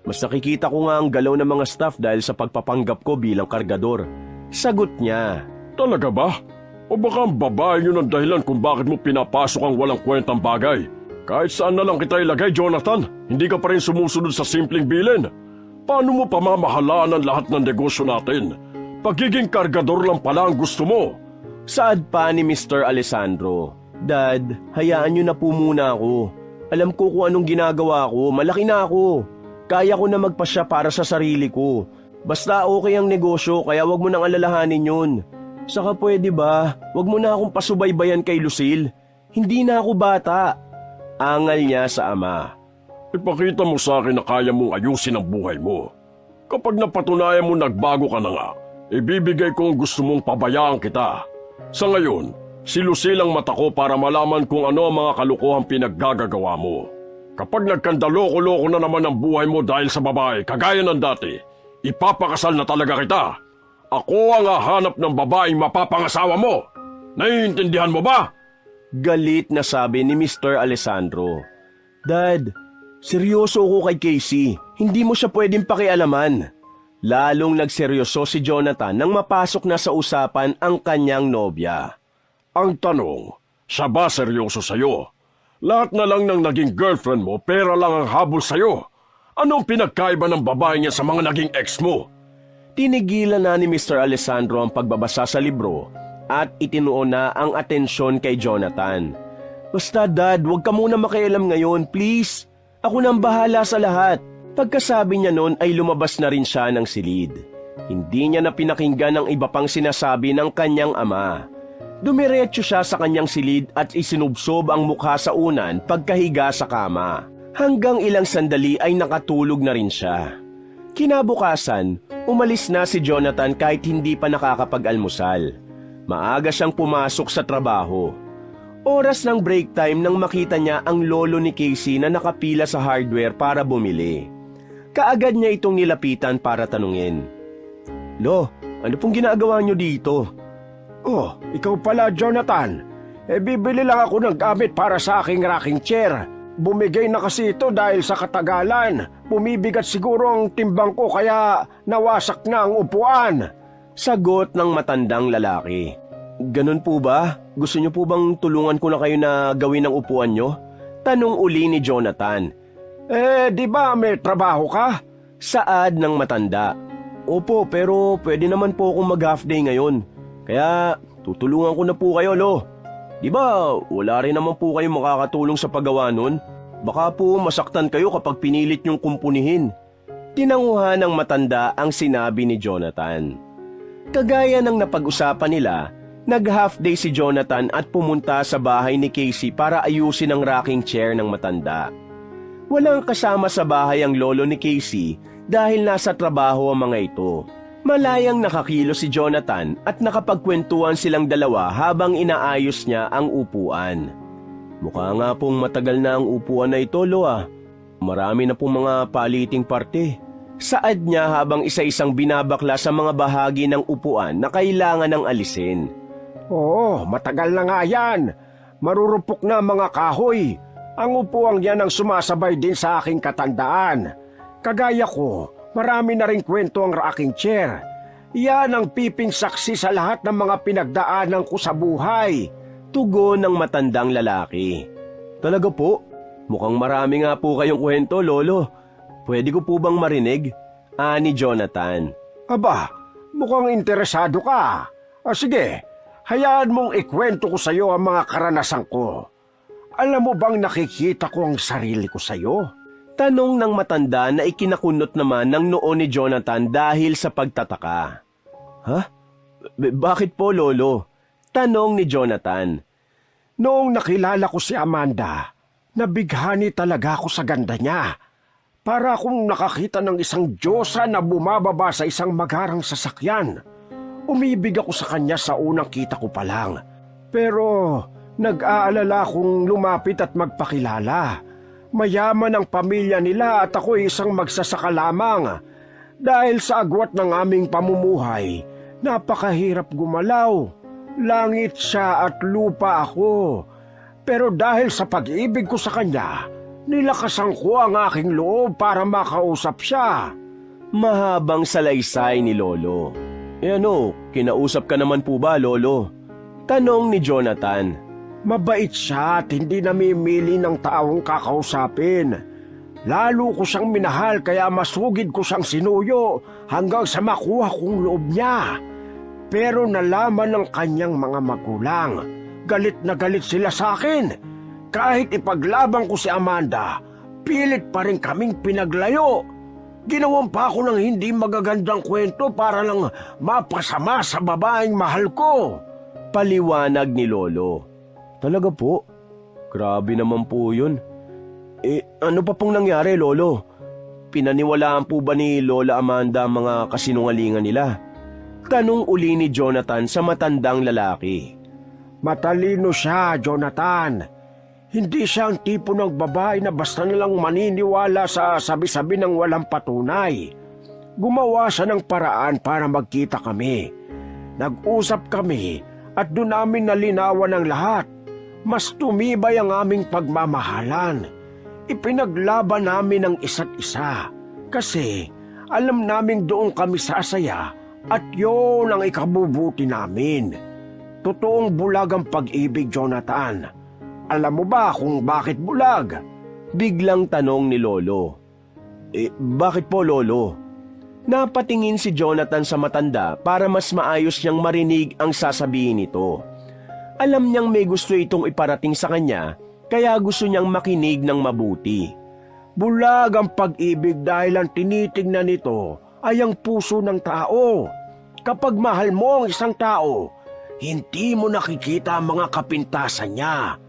Mas nakikita ko nga ang galaw ng mga staff dahil sa pagpapanggap ko bilang kargador. Sagot niya. Talaga ba? O baka ang babae yun ang dahilan kung bakit mo pinapasok ang walang kwentang bagay? Kahit saan na lang kita ilagay, Jonathan, hindi ka pa rin sumusunod sa simpleng bilin. Paano mo pamamahalaan ang lahat ng negosyo natin? Pagiging kargador lang pala ang gusto mo. Saad pa ni Mr. Alessandro, Dad, hayaan niyo na po muna ako. Alam ko kung anong ginagawa ko, malaki na ako. Kaya ko na magpasya para sa sarili ko. Basta okay ang negosyo kaya wag mo nang alalahanin yun. Saka pwede ba, wag mo na akong pasubaybayan kay Lucille. Hindi na ako bata. Angal niya sa ama. Ipakita mo sa akin na kaya mong ayusin ang buhay mo. Kapag napatunayan mo nagbago ka na nga, ibibigay ko ang gusto mong pabayaan kita. Sa ngayon, si Lucille ang mata ko para malaman kung ano ang mga kalukuhang pinaggagawa mo. Kapag nagkandaloko-loko na naman ang buhay mo dahil sa babae, kagaya ng dati, ipapakasal na talaga kita. Ako ang hahanap ng babaeng mapapangasawa mo. Naiintindihan mo ba? Galit na sabi ni Mr. Alessandro. Dad, seryoso ako kay Casey. Hindi mo siya pwedeng pakialaman. Lalong nagseryoso si Jonathan nang mapasok na sa usapan ang kanyang nobya. Ang tanong, siya ba seryoso sa'yo? Lahat na lang ng naging girlfriend mo, pera lang ang habol sa'yo. Anong pinagkaiba ng babae niya sa mga naging ex mo? Tinigilan na ni Mr. Alessandro ang pagbabasa sa libro at itinuon na ang atensyon kay Jonathan. Basta Dad, huwag ka muna makialam ngayon, please. Ako nang bahala sa lahat. Pagkasabi niya noon ay lumabas na rin siya ng silid. Hindi niya na pinakinggan ang iba pang sinasabi ng kanyang ama. Dumiretso siya sa kanyang silid at isinubsob ang mukha sa unan pagkahiga sa kama. Hanggang ilang sandali ay nakatulog na rin siya. Kinabukasan, umalis na si Jonathan kahit hindi pa nakakapag-almusal. Maaga siyang pumasok sa trabaho. Oras ng break time nang makita niya ang lolo ni Casey na nakapila sa hardware para bumili. Kaagad niya itong nilapitan para tanungin. Lo, ano pong ginagawa niyo dito? Oh, ikaw pala, Jonathan. Bibili lang ako ng gamit para sa aking rocking chair. Bumigay na kasi ito dahil sa katagalan. Bumibigat siguro ang timbang ko kaya nawasak na ang upuan. Sagot ng matandang lalaki. Ganun po ba? Gusto niyo po bang tulungan ko na kayo na gawin ang upuan niyo? Tanong uli ni Jonathan. Di ba may trabaho ka? Saad ng matanda. Opo, pero pwede naman po akong mag-half day ngayon. Kaya tutulungan ko na po kayo, Lo. Di ba wala rin naman po kayo makakatulong sa paggawa nun? Baka po masaktan kayo kapag pinilit niyong kumpunihin. Tinanguhan ng matanda ang sinabi ni Jonathan. Kagaya ng napag-usapan nila, nag-half day si Jonathan at pumunta sa bahay ni Casey para ayusin ang rocking chair ng matanda. Walang kasama sa bahay ang lolo ni Casey dahil nasa trabaho ang mga ito. Malayang nakakilo si Jonathan at nakapagkwentuhan silang dalawa habang inaayos niya ang upuan. Mukha nga pong matagal na ang upuan na ito, Lo. Marami na pong mga paliting parte. Saad niya habang isa-isang binabakla sa mga bahagi ng upuan na kailangan ng alisin. Oo, matagal na nga yan. Marurupok na mga kahoy. Ang upuang yan ang sumasabay din sa aking katandaan. Kagaya ko, marami na ring kwento ang rocking chair. Yan ang piping saksi sa lahat ng mga pinagdaanan ko sa buhay. Tugon ng matandang lalaki. Talaga po? Mukhang marami nga po kayong kwento, Lolo. Pwede ko po bang marinig? Ani Jonathan. Aba, mukhang interesado ka. Sige, hayaan mong ikwento ko sa iyo ang mga karanasan ko. Alam mo bang nakikita ko ang sarili ko sa iyo? Tanong ng matanda na ikinakunot naman ng noo ni Jonathan dahil sa pagtataka. Ha? Bakit po, Lolo? Tanong ni Jonathan. Noong nakilala ko si Amanda, nabighani talaga ako sa ganda niya. Para akong nakakita ng isang diyosa na bumababa sa isang magarang sasakyan. Umibig ako sa kanya sa unang kita ko pa lang. Pero nag-aalala akong lumapit at magpakilala. Mayaman ang pamilya nila at ako isang magsasaka lamang. Dahil sa agwat ng aming pamumuhay, napakahirap gumalaw. Langit siya at lupa ako. Pero dahil sa pag-ibig ko sa kanya, nilakasan ko ang aking loob para makausap siya. Mahabang salaysay ni Lolo. Ano, kinausap ka naman po ba, Lolo? Tanong ni Jonathan. Mabait siya at hindi namimili ng taong kakausapin. Lalo ko siyang minahal kaya masugid ko siyang sinuyo hanggang sa makuha kong loob niya. Pero nalaman ng kanyang mga magulang, galit na galit sila sa akin. Kahit ipaglaban ko si Amanda, pilit pa rin kaming pinaglayo. Ginawan pa ako ng hindi magagandang kwento para lang mapasama sa babaeng mahal ko. Paliwanag ni Lolo. Talaga po? Grabe naman po yun. Ano pa pong nangyari, Lolo? Pinaniwalaan po ba ni Lola Amanda ang mga kasinungalingan nila? Tanong uli ni Jonathan sa matandang lalaki. Matalino siya, Jonathan. Hindi siya ang tipo ng babae na basta nalang maniniwala sa sabi-sabi ng walang patunay. Gumawa siya ng paraan para magkita kami. Nag-usap kami at doon namin nalinawan ang lahat. Mas tumibay ang aming pagmamahalan. Ipinaglaban namin ang isa't isa. Kasi alam naming doon kami sasaya at yun ang ikabubuti namin. Totoong bulag ang pag-ibig, Jonathan. Alam mo ba kung bakit bulag? Biglang tanong ni Lolo. Bakit po, Lolo? Napatingin si Jonathan sa matanda para mas maayos niyang marinig ang sasabihin nito. Alam niyang may gusto itong iparating sa kanya, kaya gusto niyang makinig ng mabuti. Bulag ang pag-ibig dahil ang tinitingnan nito ay ang puso ng tao. Kapag mahal mo ang isang tao, hindi mo nakikita ang mga kapintasan niya.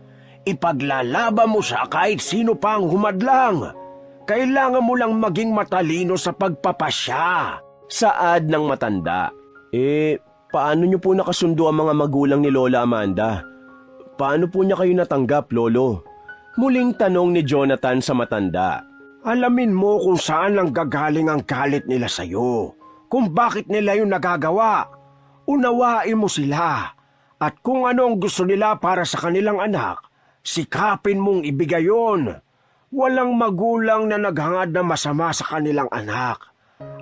Ipaglalaban mo siya kahit sino pa ang humadlang. Kailangan mo lang maging matalino sa pagpapasya. Saad ng matanda. Paano niyo po nakasundo ang mga magulang ni Lola Amanda? Paano po niya kayo natanggap, Lolo? Muling tanong ni Jonathan sa matanda. Alamin mo kung saan lang gagaling ang galit nila sa'yo. Kung bakit nila yung nagagawa. Unawain mo sila. At kung ano ang gusto nila para sa kanilang anak, sikapin mong ibigay yun. Walang magulang na naghangad na masama sa kanilang anak.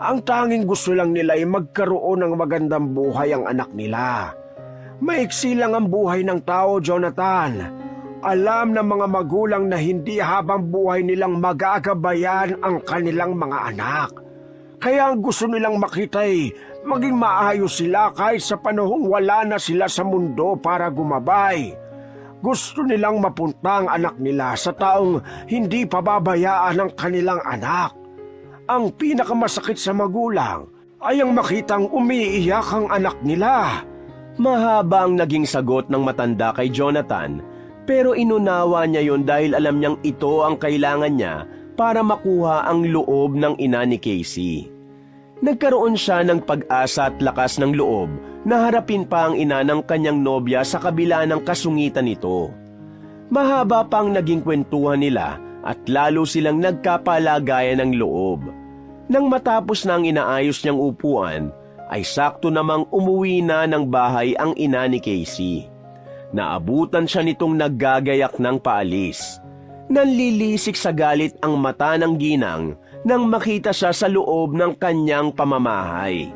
Ang tanging gusto lang nila ay magkaroon ng magandang buhay ang anak nila. Maiksi lang ang buhay ng tao, Jonathan. Alam ng mga magulang na hindi habang buhay nilang magagabayan ang kanilang mga anak. Kaya ang gusto nilang makita ay maging maayos sila kahit sa panahong wala na sila sa mundo para gumabay. Gusto nilang mapunta ang anak nila sa taong hindi pababayaan ng kanilang anak. Ang pinakamasakit sa magulang ay ang makitang umiiyak ang anak nila. Mahaba ang naging sagot ng matanda kay Jonathan, pero inunawa niya yon dahil alam niyang ito ang kailangan niya para makuha ang loob ng ina ni Casey. Nagkaroon siya ng pag-asa at lakas ng loob na harapin pa ang ina ng kanyang nobya sa kabila ng kasungitan nito. Mahaba pang naging kwentuhan nila at lalo silang nagkapalagayan ng loob. Nang matapos na ang inaayos niyang upuan, ay sakto namang umuwi na ng bahay ang ina ni Casey. Naabutan siya nitong naggagayak ng paalis. Nanlilisik sa galit ang mata ng ginang nang makita siya sa loob ng kanyang pamamahay.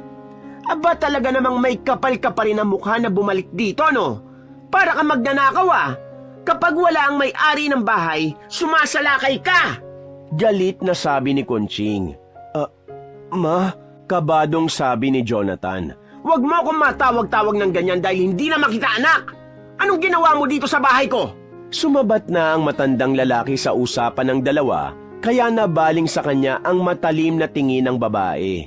Aba talaga namang may kapal ka pa rin ang mukha na bumalik dito, no? Para ka magnanakaw, ah! Kapag wala ang may-ari ng bahay, sumasalakay ka! Galit na sabi ni Conching. Ma, kabadong sabi ni Jonathan. Huwag mo akong matawag-tawag ng ganyan dahil hindi na makita anak! Anong ginawa mo dito sa bahay ko? Sumabat na ang matandang lalaki sa usapan ng dalawa, kaya nabaling sa kanya ang matalim na tingin ng babae.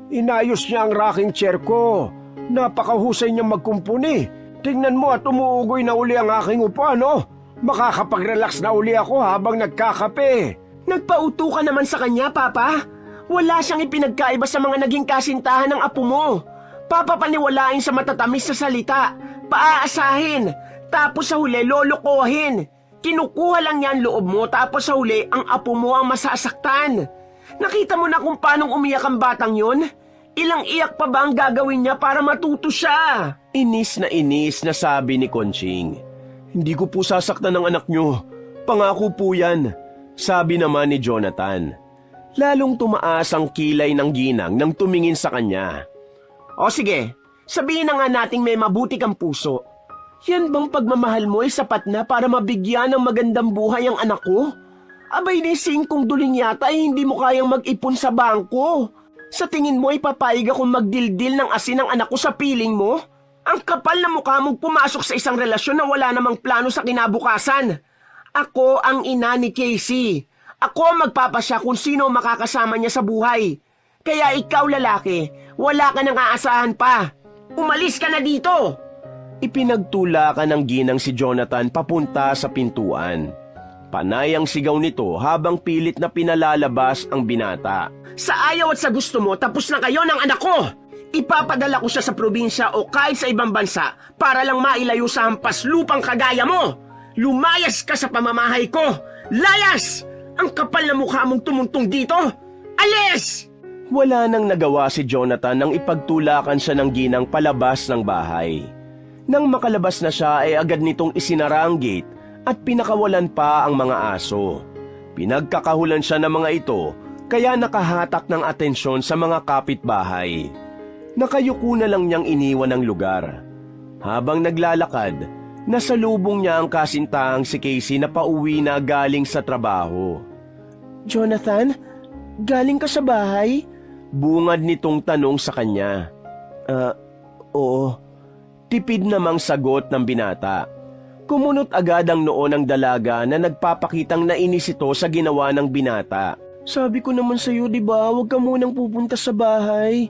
Inayos niya ang rocking chair ko. Napakahusay niyang magkumpuni. Tingnan mo at umuugoy na uli ang aking upuan, no? Makakapag-relax na uli ako habang nagkakape. Nagpauto ka naman sa kanya, Papa. Wala siyang ipinagkaiba sa mga naging kasintahan ng apo mo. Papapaniwalain sa matatamis sa salita, paaasahin, tapos sa huli lolokohin. Kinukuha lang niya ang loob mo tapos sa huli ang apo mo ang masasaktan. Nakita mo na kung paanong umiyak ang batang yon? Ilang iyak pa ba ang gagawin niya para matuto siya? Inis na sabi ni Conching. Hindi ko po sasaktan ng anak niyo. Pangako po yan, sabi naman ni Jonathan. Lalong tumaas ang kilay ng ginang nang tumingin sa kanya. O sige, sabihin na nga nating may mabuti kang puso. Yan bang pagmamahal mo ay sapat na para mabigyan ng magandang buhay ang anak ko? Abay ni 5 duling yata ay hindi mo kayang mag-ipon sa bangko. Sa tingin mo ipapayag akong magdildil ng asin ng anak ko sa piling mo? Ang kapal na mukha mong pumasok sa isang relasyon na wala namang plano sa kinabukasan. Ako ang ina ni Casey. Ako ang magpapasya kung sino ang makakasama niya sa buhay. Kaya ikaw lalaki, wala ka nang aasahan pa. Umalis ka na dito! Ipinagtulakan ng ginang si Jonathan papunta sa pintuan. Panay ang sigaw nito habang pilit na pinalalabas ang binata. Sa ayaw at sa gusto mo, tapos na kayo ng anak ko! Ipapadala ko siya sa probinsya o kahit sa ibang bansa para lang mailayo sa hampas lupang kagaya mo! Lumayas ka sa pamamahay ko! Layas! Ang kapal na mukha mong tumuntong dito! Alis! Wala nang nagawa si Jonathan nang ipagtulakan siya ng ginang palabas ng bahay. Nang makalabas na siya ay agad nitong isinara ang gate at pinakawalan pa ang mga aso. Pinagkakahulan siya ng mga ito kaya nakahatak ng atensyon sa mga kapitbahay. Nakayuko na lang niyang iniwan ang lugar. Habang naglalakad, nasalubong niya ang kasintahang si Casey na pauwi na galing sa trabaho. Jonathan, galing ka sa bahay? Bungad nitong tanong sa kanya. Oo. Tipid namang sagot ng binata. Kumunot agad ang noo ng dalaga na nagpapakitang nainis ito sa ginawa ng binata. Sabi ko naman sa'yo, di ba, huwag ka munang pupunta sa bahay.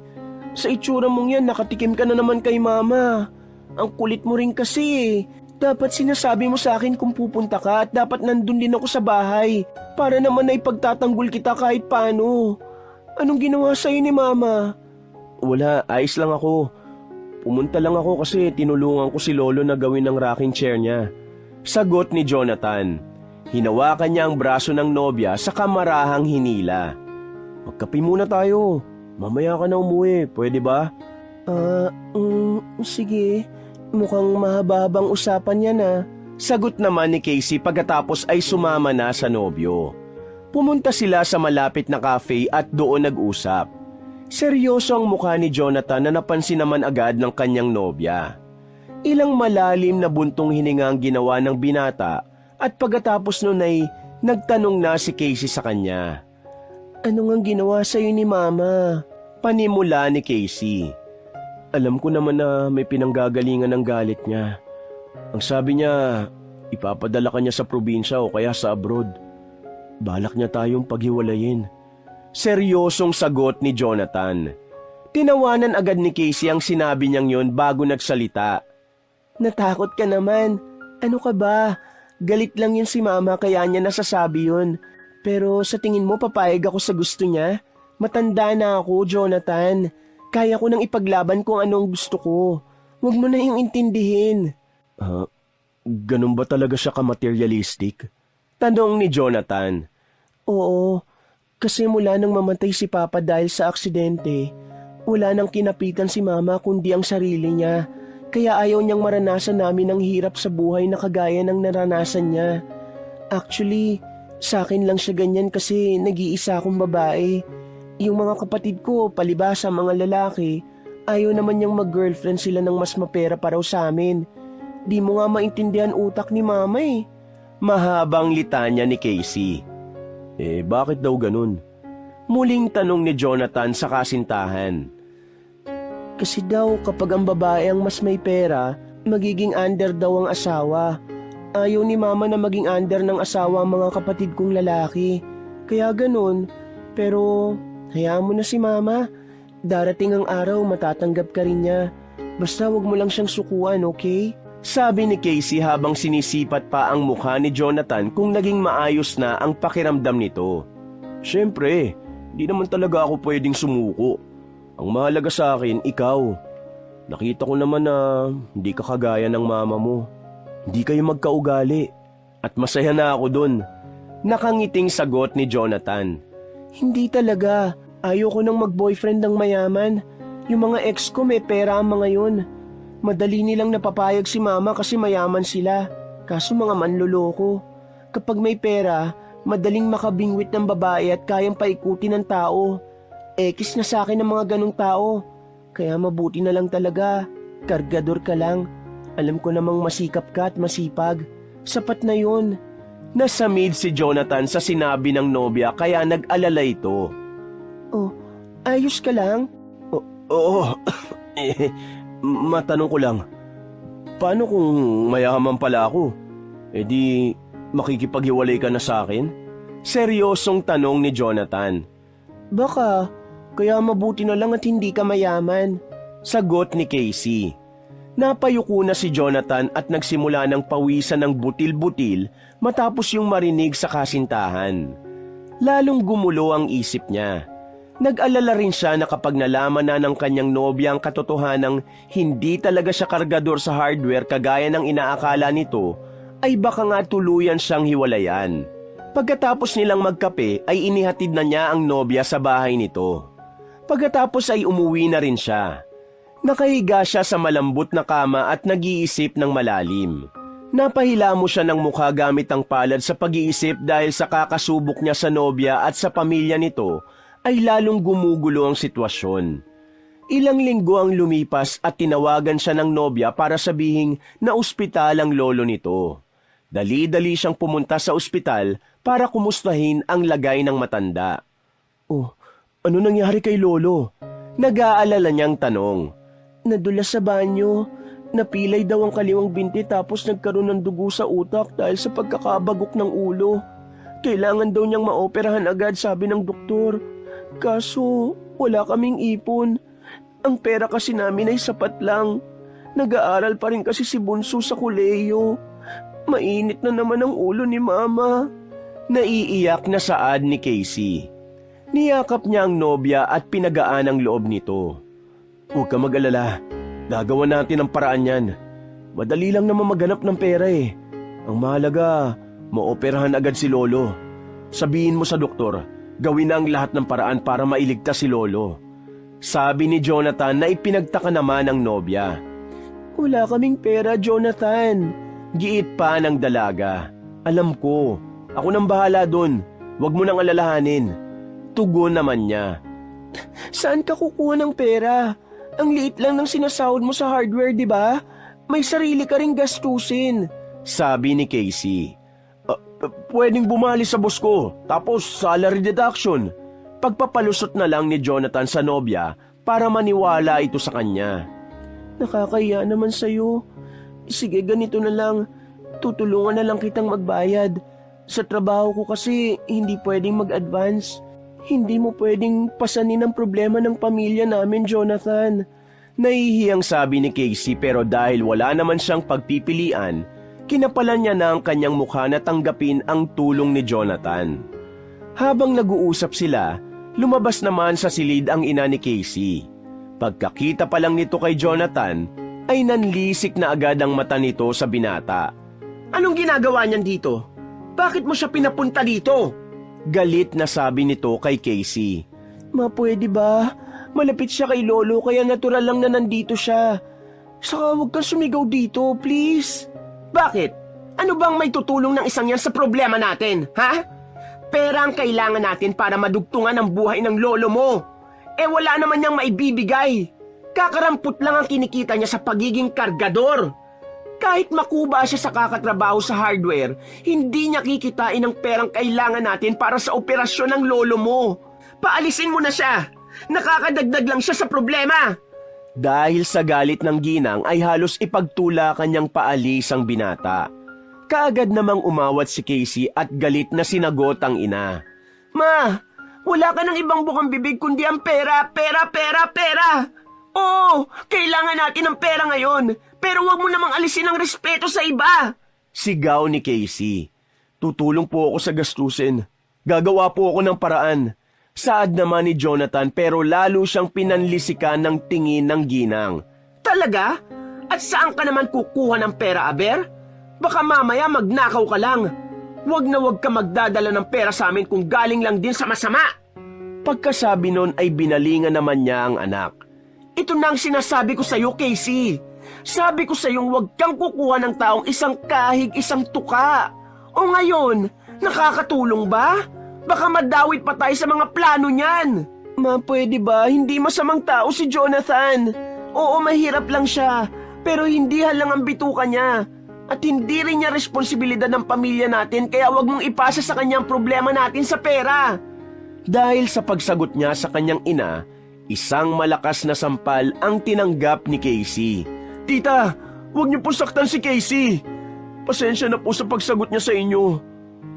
Sa itsura mong yan, nakatikim ka na naman kay mama. Ang kulit mo rin kasi. Dapat sinasabi mo sa akin kung pupunta ka at dapat nandun din ako sa bahay. Para naman na ipagtatanggol kita kahit paano. Anong ginawa sa'yo ni mama? Wala, ayos lang ako. Pumunta lang ako kasi tinulungan ko si Lolo na gawin ang rocking chair niya. Sagot ni Jonathan. Hinawakan niya ang braso ng nobya sa kamarahang hinila. Magkape muna tayo. Mamaya ka na umuwi, pwede ba? Sige. Mukhang mahaba-habang usapan yan ah. Sagot naman ni Casey pagkatapos ay sumama na sa nobyo. Pumunta sila sa malapit na cafe at doon nag-usap. Seryoso ang mukha ni Jonathan na napansin naman agad ng kanyang nobya. Ilang malalim na buntong hininga ang ginawa ng binata at pagkatapos nun ay nagtanong na si Casey sa kanya. Ano ngang ginawa sa'yo ni mama? Panimula ni Casey. Alam ko naman na may pinanggagalingan ng galit niya. Ang sabi niya, ipapadala ka niya sa probinsya o kaya sa abroad. Balak niya tayong paghiwalayin. Seryosong sagot ni Jonathan. Tinawanan agad ni Casey ang sinabi niyang yon bago nagsalita. Natakot ka naman. Ano ka ba? Galit lang yun si mama kaya niya nasasabi yun. Pero sa tingin mo papayag ako sa gusto niya? Matanda na ako, Jonathan. Kaya ko nang ipaglaban kung anong gusto ko. Huwag mo na yung intindihin. Ganun ba talaga siya ka-materialistic? Tanong ni Jonathan. Oo, kasi mula nang mamatay si Papa dahil sa aksidente, wala nang kinapitan si Mama kundi ang sarili niya. Kaya ayaw niyang maranasan namin ang hirap sa buhay na kagaya ng naranasan niya. Actually, sa akin lang siya ganyan kasi nag-iisa akong babae. Yung mga kapatid ko, palibhasa mga lalaki, ayaw naman niyang mag-girlfriend sila ng mas mapera para sa amin. Di mo nga maintindihan utak ni Mama eh. Mahabang litanya ni Casey. Bakit daw ganun? Muling tanong ni Jonathan sa kasintahan. Kasi daw kapag ang babae ang mas may pera, magiging under daw ang asawa. Ayaw ni Mama na maging under ng asawa ang mga kapatid kong lalaki. Kaya ganun. Pero hayaan mo na si Mama. Darating ang araw matatanggap ka rin niya. Basta wag mo lang siyang sukuan, okay? Sabi ni Casey habang sinisipat pa ang mukha ni Jonathan kung naging maayos na ang pakiramdam nito. Siyempre, di naman talaga ako pwedeng sumuko. Ang mahalaga sa akin, ikaw. Nakita ko naman na hindi ka kagaya ng mama mo. Hindi kayo magkaugali. At masaya na ako dun. Nakangiting sagot ni Jonathan. Hindi talaga. Ayoko nang mag-boyfriend ng mayaman. Yung mga ex ko may pera ang mga yun. Madali nilang napapayag si Mama kasi mayaman sila. Kaso mga manloloko. Kapag may pera, madaling makabingwit ng babae at kayang paikutin ng tao. Ekis na sa akin ng mga ganong tao. Kaya mabuti na lang talaga. Kargador ka lang. Alam ko namang masikap ka at masipag. Sapat na yun. Nasamid si Jonathan sa sinabi ng nobya kaya nag-alala ito. Oh, Ayos ka lang? Oo, matanong ko lang. Paano kung mayaman pala ako? E di makikipaghiwalay ka na sa akin? Seryosong tanong ni Jonathan. Baka, kaya mabuti na lang at hindi ka mayaman. Sagot ni Casey. Napayuko na si Jonathan at nagsimula ng pawisan ng butil-butil matapos yung marinig sa kasintahan. Lalong gumulo ang isip niya. Nag-alala rin siya na kapag nalaman na ng kanyang nobya ang katotohanang hindi talaga siya kargador sa hardware kagaya ng inaakala nito, ay baka nga tuluyan siyang hiwalayan. Pagkatapos nilang magkape ay inihatid na niya ang nobya sa bahay nito. Pagkatapos ay umuwi na rin siya. Nakahiga siya sa malambot na kama at nag-iisip ng malalim. Napahilamo siya ng mukha gamit ang palad sa pag-iisip dahil sa kakasubok niya sa nobya at sa pamilya nito ay lalong gumugulo ang sitwasyon. Ilang linggo ang lumipas at tinawagan siya ng nobya para sabihing na ospital ang lolo nito. Dali-dali siyang pumunta sa ospital para kumustahin ang lagay ng matanda. Oh, ano nangyari kay lolo? Nag-aalala niyang tanong. Nadulas sa banyo. Napilay daw ang kaliwang binti tapos nagkaroon ng dugo sa utak dahil sa pagkakabagok ng ulo. Kailangan daw niyang maoperahan agad, sabi ng doktor. Kaso, wala kaming ipon. Ang pera kasi namin ay sapat lang. Nag-aaral pa rin kasi si Bunso sa kolehiyo. Mainit na naman ang ulo ni Mama. Naiiyak na saad ni Casey. Niyakap niya ang nobya at pinagaan ang loob nito. Huwag ka mag-alala. Gagawa natin ang paraan yan. Madali lang naman maghanap ng pera eh. Ang mahalaga, maoperahan agad si Lolo. Sabihin mo sa doktor, gawin na ang lahat ng paraan para mailigtas si Lolo. Sabi ni Jonathan na ipinagtaka naman ng nobya. Wala kaming pera, Jonathan. Giit pa ng dalaga. Alam ko, ako nang bahala dun. Huwag mo nang alalahanin. Tugon naman niya. Saan ka kukuha ng pera? Ang liit lang ng sinasahod mo sa hardware, di ba? May sarili ka ring gastusin. Sabi ni Casey. Pwedeng bumali sa boss ko, tapos salary deduction. Pagpapalusot na lang ni Jonathan sa nobya para maniwala ito sa kanya. Nakakaya naman sa'yo. Sige, ganito na lang. Tutulungan na lang kitang magbayad. Sa trabaho ko kasi hindi pwedeng mag-advance. Hindi mo pwedeng pasanin ang problema ng pamilya namin, Jonathan. Nahihiyang sabi ni Casey pero dahil wala naman siyang pagpipilian, kinapalan niya na ang kanyang mukha na tanggapin ang tulong ni Jonathan. Habang nag-uusap sila, lumabas naman sa silid ang ina ni Casey. Pagkakita pa lang nito kay Jonathan, ay nanlisik na agad ang mata nito sa binata. Anong ginagawa niyan dito? Bakit mo siya pinapunta dito? Galit na sabi nito kay Casey. Ma, pwede ba? Malapit siya kay Lolo kaya natural lang na nandito siya. Saka huwag kang sumigaw dito, please. Bakit? Ano bang may tutulong ng isang yan sa problema natin, ha? Pera ang kailangan natin para madugtungan ang buhay ng lolo mo. Eh wala naman niyang maibibigay. Kakarampot lang ang kinikita niya sa pagiging kargador. Kahit makuba siya sa kakatrabaho sa hardware, hindi niya kikitain ang perang kailangan natin para sa operasyon ng lolo mo. Paalisin mo na siya. Nakakadagdag lang siya sa problema. Dahil sa galit ng ginang ay halos ipagtula kanyang paalis ang binata. Kaagad namang umawat si Casey at galit na sinagot ang ina. Ma, wala ka ng ibang bukang bibig kundi ang pera, pera, pera, pera. Oo, kailangan natin ng pera ngayon. Pero wag mo namang alisin ang respeto sa iba. Sigaw ni Casey. Tutulong po ako sa gastusin. Gagawa po ako ng paraan. Saad naman ni Jonathan pero lalo siyang pinanlisikan ng tingin ng ginang. Talaga? At saan ka naman kukuha ng pera, Aber? Baka mamaya magnakaw ka lang. Wag na wag ka magdadala ng pera sa amin kung galing lang din sa masama. Pagkasabi nun ay binalingan naman niya ang anak. Ito na ang sinasabi ko sa iyo, Casey. Sabi ko sa iyong huwag kang kukuha ng taong isang kahig, isang tuka. O ngayon, nakakatulong ba? Baka madawit pa tayo sa mga plano niyan. Ma, pwede ba? Hindi masamang tao si Jonathan. Oo, mahirap lang siya. Pero hindi halang ang bituka niya. At hindi rin niya responsibilidad ng pamilya natin kaya huwag mong ipasa sa kanya ang problema natin sa pera. Dahil sa pagsagot niya sa kanyang ina, Isang malakas na sampal ang tinanggap ni Casey. Tita, huwag niyo po saktan si Casey. Pasensya na po sa pagsagot niya sa inyo.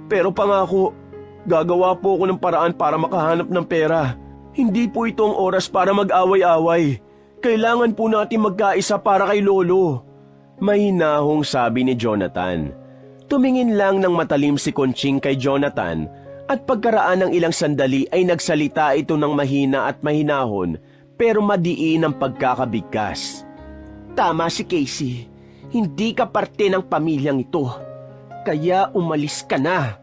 Pero pangako, gagawa po ako ng paraan para makahanap ng pera. Hindi po ito ang oras para mag-away-away. Kailangan po natin magkaisa para kay Lolo. Mahinahong sabi ni Jonathan. Tumingin lang ng matalim si Conching kay Jonathan at pagkaraan ng ilang sandali ay nagsalita ito ng mahina at mahinahon pero madiin ang pagkakabigkas. Tama si Casey. Hindi ka parte ng pamilyang ito. Kaya umalis ka na.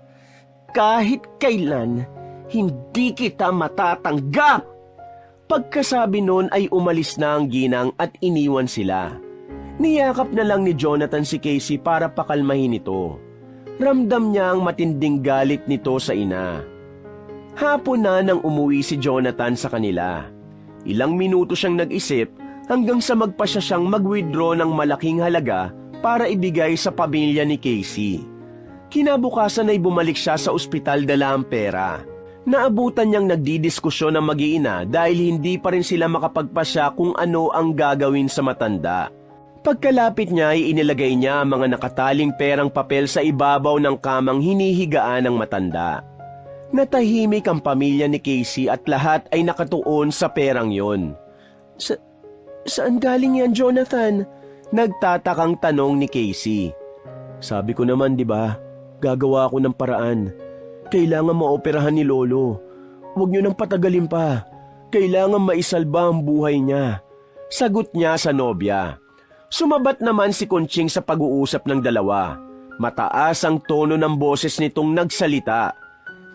Kahit kailan, hindi kita matatanggap. Pagkasabi nun ay umalis na ang ginang at iniwan sila. Niyakap na lang ni Jonathan si Casey para pakalmahin ito. Ramdam niya ang matinding galit nito sa ina. Hapon na nang umuwi si Jonathan sa kanila. Ilang minuto siyang nag-isip hanggang sa magpasya siyang mag-withdraw ng malaking halaga para ibigay sa pamilya ni Casey. Kinabukasan ay bumalik siya sa ospital dala ang pera. Naabutan niyang nagdidiskusyon ng mag-iina dahil hindi pa rin sila makapagpasya kung ano ang gagawin sa matanda. Pagkalapit niya ay inilagay niya ang mga nakataling perang papel sa ibabaw ng kamang hinihigaan ng matanda. Natahimik ang pamilya ni Casey at lahat ay nakatuon sa perang yon. Saan galing yan, Jonathan? Nagtatakang tanong ni Casey. Sabi ko naman, di ba? Gagawa ako ng paraan. Kailangan maoperahan ni Lolo. Huwag niyo nang patagalin pa. Kailangan maisalba ang buhay niya. Sagot niya sa nobya. Sumabat naman si Conching sa pag-uusap ng dalawa. Mataas ang tono ng boses nitong nagsalita.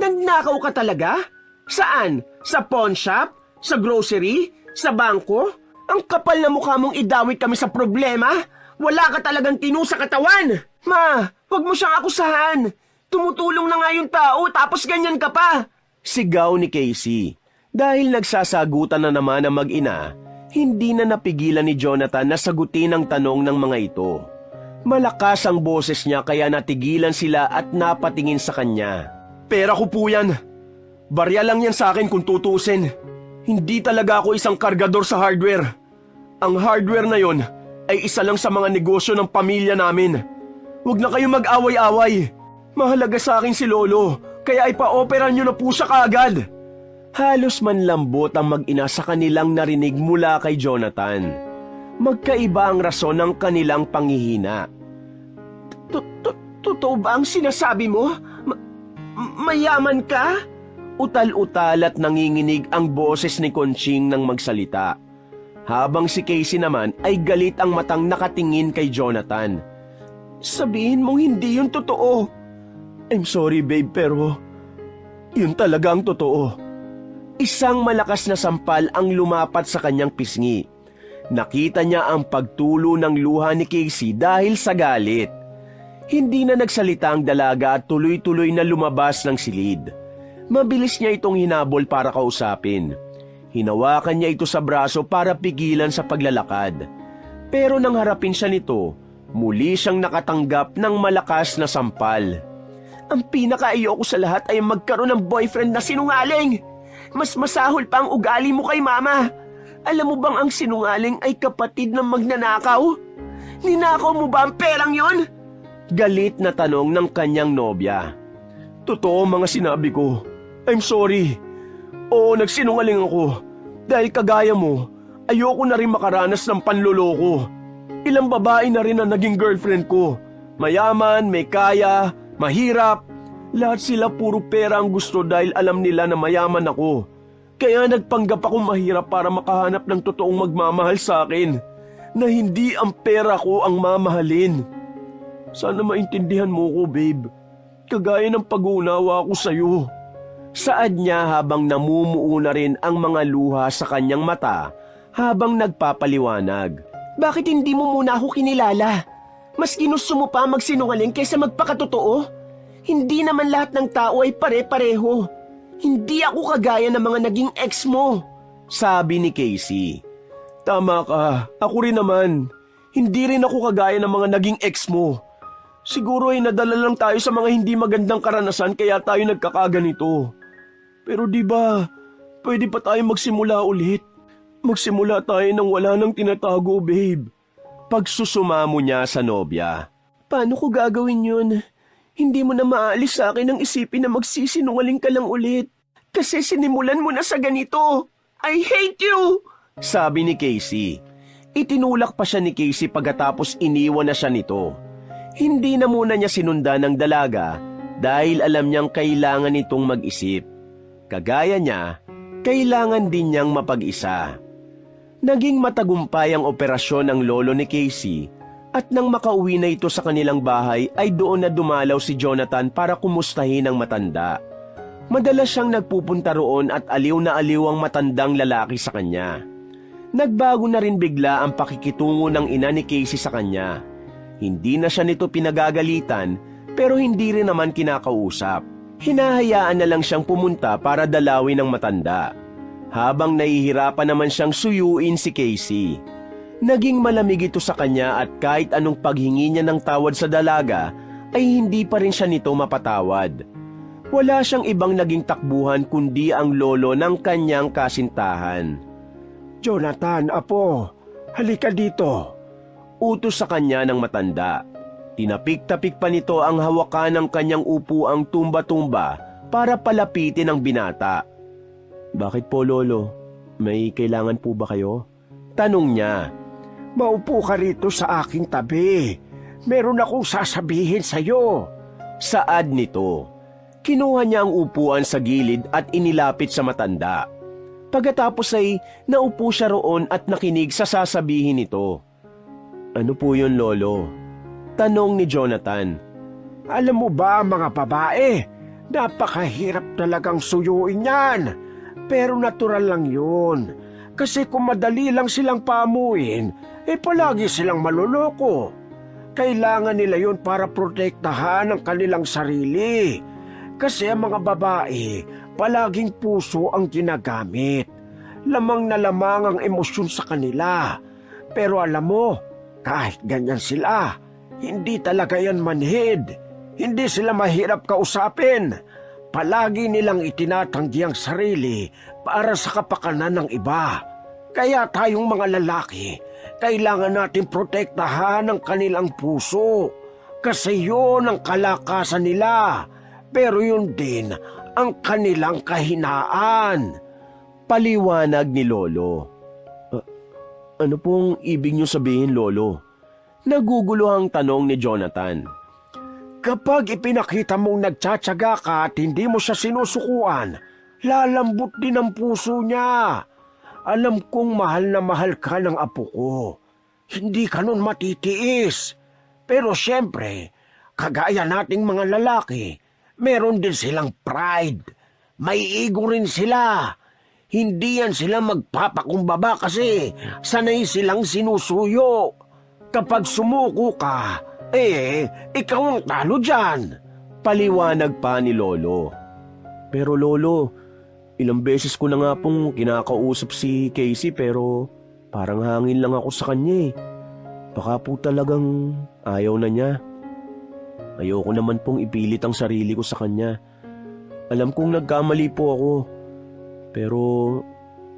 Nagnakaw ka talaga? Saan? Sa pawn shop? Sa grocery? Sa bangko? Ang kapal na mukha mong idawit kami sa problema? Wala ka talagang tinu sa katawan! Ma, huwag mo siyang akusahan! Tumutulong na nga yung tao tapos ganyan ka pa! Sigaw ni Casey. Dahil nagsasagutan na naman ang mag-ina, hindi na napigilan ni Jonathan na sagutin ang tanong ng mga ito. Malakas ang boses niya kaya natigilan sila at napatingin sa kanya. Pera ko po yan. Barya lang yan sa akin kung tutusin. Hindi talaga ako isang kargador sa hardware. Ang hardware na yon ay isa lang sa mga negosyo ng pamilya namin. Huwag na kayong mag-away-away. Mahalaga sa akin si Lolo, kaya ipa-opera niyo na po siya kaagad. Halos manlambot ang mag-ina sa kanilang narinig mula kay Jonathan. Magkaiba ang rason ng kanilang panghihina. Totoo ba ang sinasabi mo? Mayaman ka? Utal-utal at nanginginig ang boses ni Conching nang magsalita. Habang si Casey naman ay galit ang matang nakatingin kay Jonathan. Sabihin mong hindi yun totoo. I'm sorry babe pero yun talaga ang totoo. Isang malakas na sampal ang lumapat sa kanyang pisngi. Nakita niya ang pagtulo ng luha ni Casey dahil sa galit. Hindi na nagsalita ang dalaga at tuloy-tuloy na lumabas ng silid. Mabilis niya itong hinabol para kausapin. Hinawakan niya ito sa braso para pigilan sa paglalakad. Pero nang harapin siya nito, muli siyang nakatanggap ng malakas na sampal. Ang pinaka-ayoko sa lahat ay magkaroon ng boyfriend na sinungaling. Mas masahol pa ang ugali mo kay Mama. Alam mo bang ang sinungaling ay kapatid ng magnanakaw? Ninakaw mo ba ang perang yon? Galit na tanong ng kanyang nobya. Totoo mga sinabi ko. I'm sorry. Oo, nagsinungaling ako. Dahil kagaya mo, ayoko na rin makaranas ng panloloko. Ilang babae na rin ang naging girlfriend ko. Mayaman, may kaya, mahirap. Lahat sila puro pera ang gusto dahil alam nila na mayaman ako. Kaya nagpanggap akong mahirap para makahanap ng totoong magmamahal sa akin. Na hindi ang pera ko ang mamahalin. Sana maintindihan mo ko, babe. Kagaya ng pag-uunawa ko sa'yo. Saad niya habang namumuo na rin ang mga luha sa kanyang mata habang nagpapaliwanag. Bakit hindi mo muna ako kinilala? Mas ginusto mo pa magsinungaling kaysa magpakatotoo? Hindi naman lahat ng tao ay pare-pareho. Hindi ako kagaya ng mga naging ex mo. Sabi ni Casey. Tama ka, ako rin naman. Hindi rin ako kagaya ng mga naging ex mo. Siguro ay nadala lang tayo sa mga hindi magandang karanasan kaya tayo nagkakaganito. Pero di ba, pwede pa tayo magsimula ulit? Magsimula tayo nang wala nang tinatago, babe. Pagsusumamo niya sa nobya. Paano ko gagawin yun? Hindi mo na maalis sa akin ang isipin na magsisinungaling ka lang ulit. Kasi sinimulan mo na sa ganito. I hate you! Sabi ni Casey. Itinulak pa siya ni Casey pagkatapos iniwan na siya nito. Hindi na muna niya sinundan ng dalaga dahil alam niyang kailangan nitong mag-isip. Kagaya niya, kailangan din niyang mapag-isa. Naging matagumpay ang operasyon ng lolo ni Casey at nang makauwi na ito sa kanilang bahay ay doon na dumalaw si Jonathan para kumustahin ang matanda. Madalas siyang nagpupunta roon at aliw na aliw ang matandang lalaki sa kanya. Nagbago na rin bigla ang pakikitungo ng ina ni Casey sa kanya. Hindi na siya nito pinagagalitan pero hindi rin naman kinakausap. Hinahayaan na lang siyang pumunta para dalawin ang matanda. Habang nahihirapan naman siyang suyuin si Casey. Naging malamig ito sa kanya at kahit anong paghingi niya ng tawad sa dalaga ay hindi pa rin siya nito mapatawad. Wala siyang ibang naging takbuhan kundi ang lolo ng kanyang kasintahan. Jonathan, apo, halika dito. Utos sa kanya ng matanda. Tinapik-tapik pa nito ang hawakan ng kanyang upuang tumba-tumba para palapitin ang binata. Bakit po, lolo? May kailangan po ba kayo? Tanong niya. Maupo ka rito sa aking tabi. Meron akong sasabihin sa'yo. Saad nito. Kinuha niya ang upuan sa gilid at inilapit sa matanda. Pagkatapos ay naupo siya roon at nakinig sa sasabihin nito. Ano po yun, lolo? Tanong ni Jonathan. Alam mo ba mga babae, napakahirap talagang suyuin yan. Pero natural lang yun. Kasi kung madali lang silang pamuin, palagi silang maluloko. Kailangan nila yun para protektahan ang kanilang sarili. Kasi ang mga babae, palaging puso ang ginagamit. Lamang na lamang ang emosyon sa kanila. Pero alam mo, kahit ganyan sila, hindi talaga yan manhid. Hindi sila mahirap kausapin. Palagi nilang itinatanggi ang sarili para sa kapakanan ng iba. Kaya tayong mga lalaki, kailangan natin protektahan ang kanilang puso. Kasi yun ang kalakasan nila. Pero yun din ang kanilang kahinaan. Paliwanag ni lolo. Ano pong ibig niyo sabihin, lolo? Naguguluhang tanong ni Jonathan. Kapag ipinakita mong nagtsatsaga ka at hindi mo siya sinusukuan, lalambot din ang puso niya. Alam kong mahal na mahal ka ng apo ko. Hindi ka nun matitiis. Pero siyempre, kagaya nating mga lalaki, meron din silang pride. May ego rin sila. Hindi yan sila magpapakumbaba kasi sanay silang sinusuyo. Kapag sumuko ka, ikaw ang talo dyan. Paliwanag pa ni lolo. Pero lolo, ilang beses ko na nga pong kinakausap si Casey pero parang hangin lang ako sa kanya eh. Baka po talagang ayaw na niya. Ayoko naman pong ipilit ang sarili ko sa kanya. Alam kong nagkamali po ako. Pero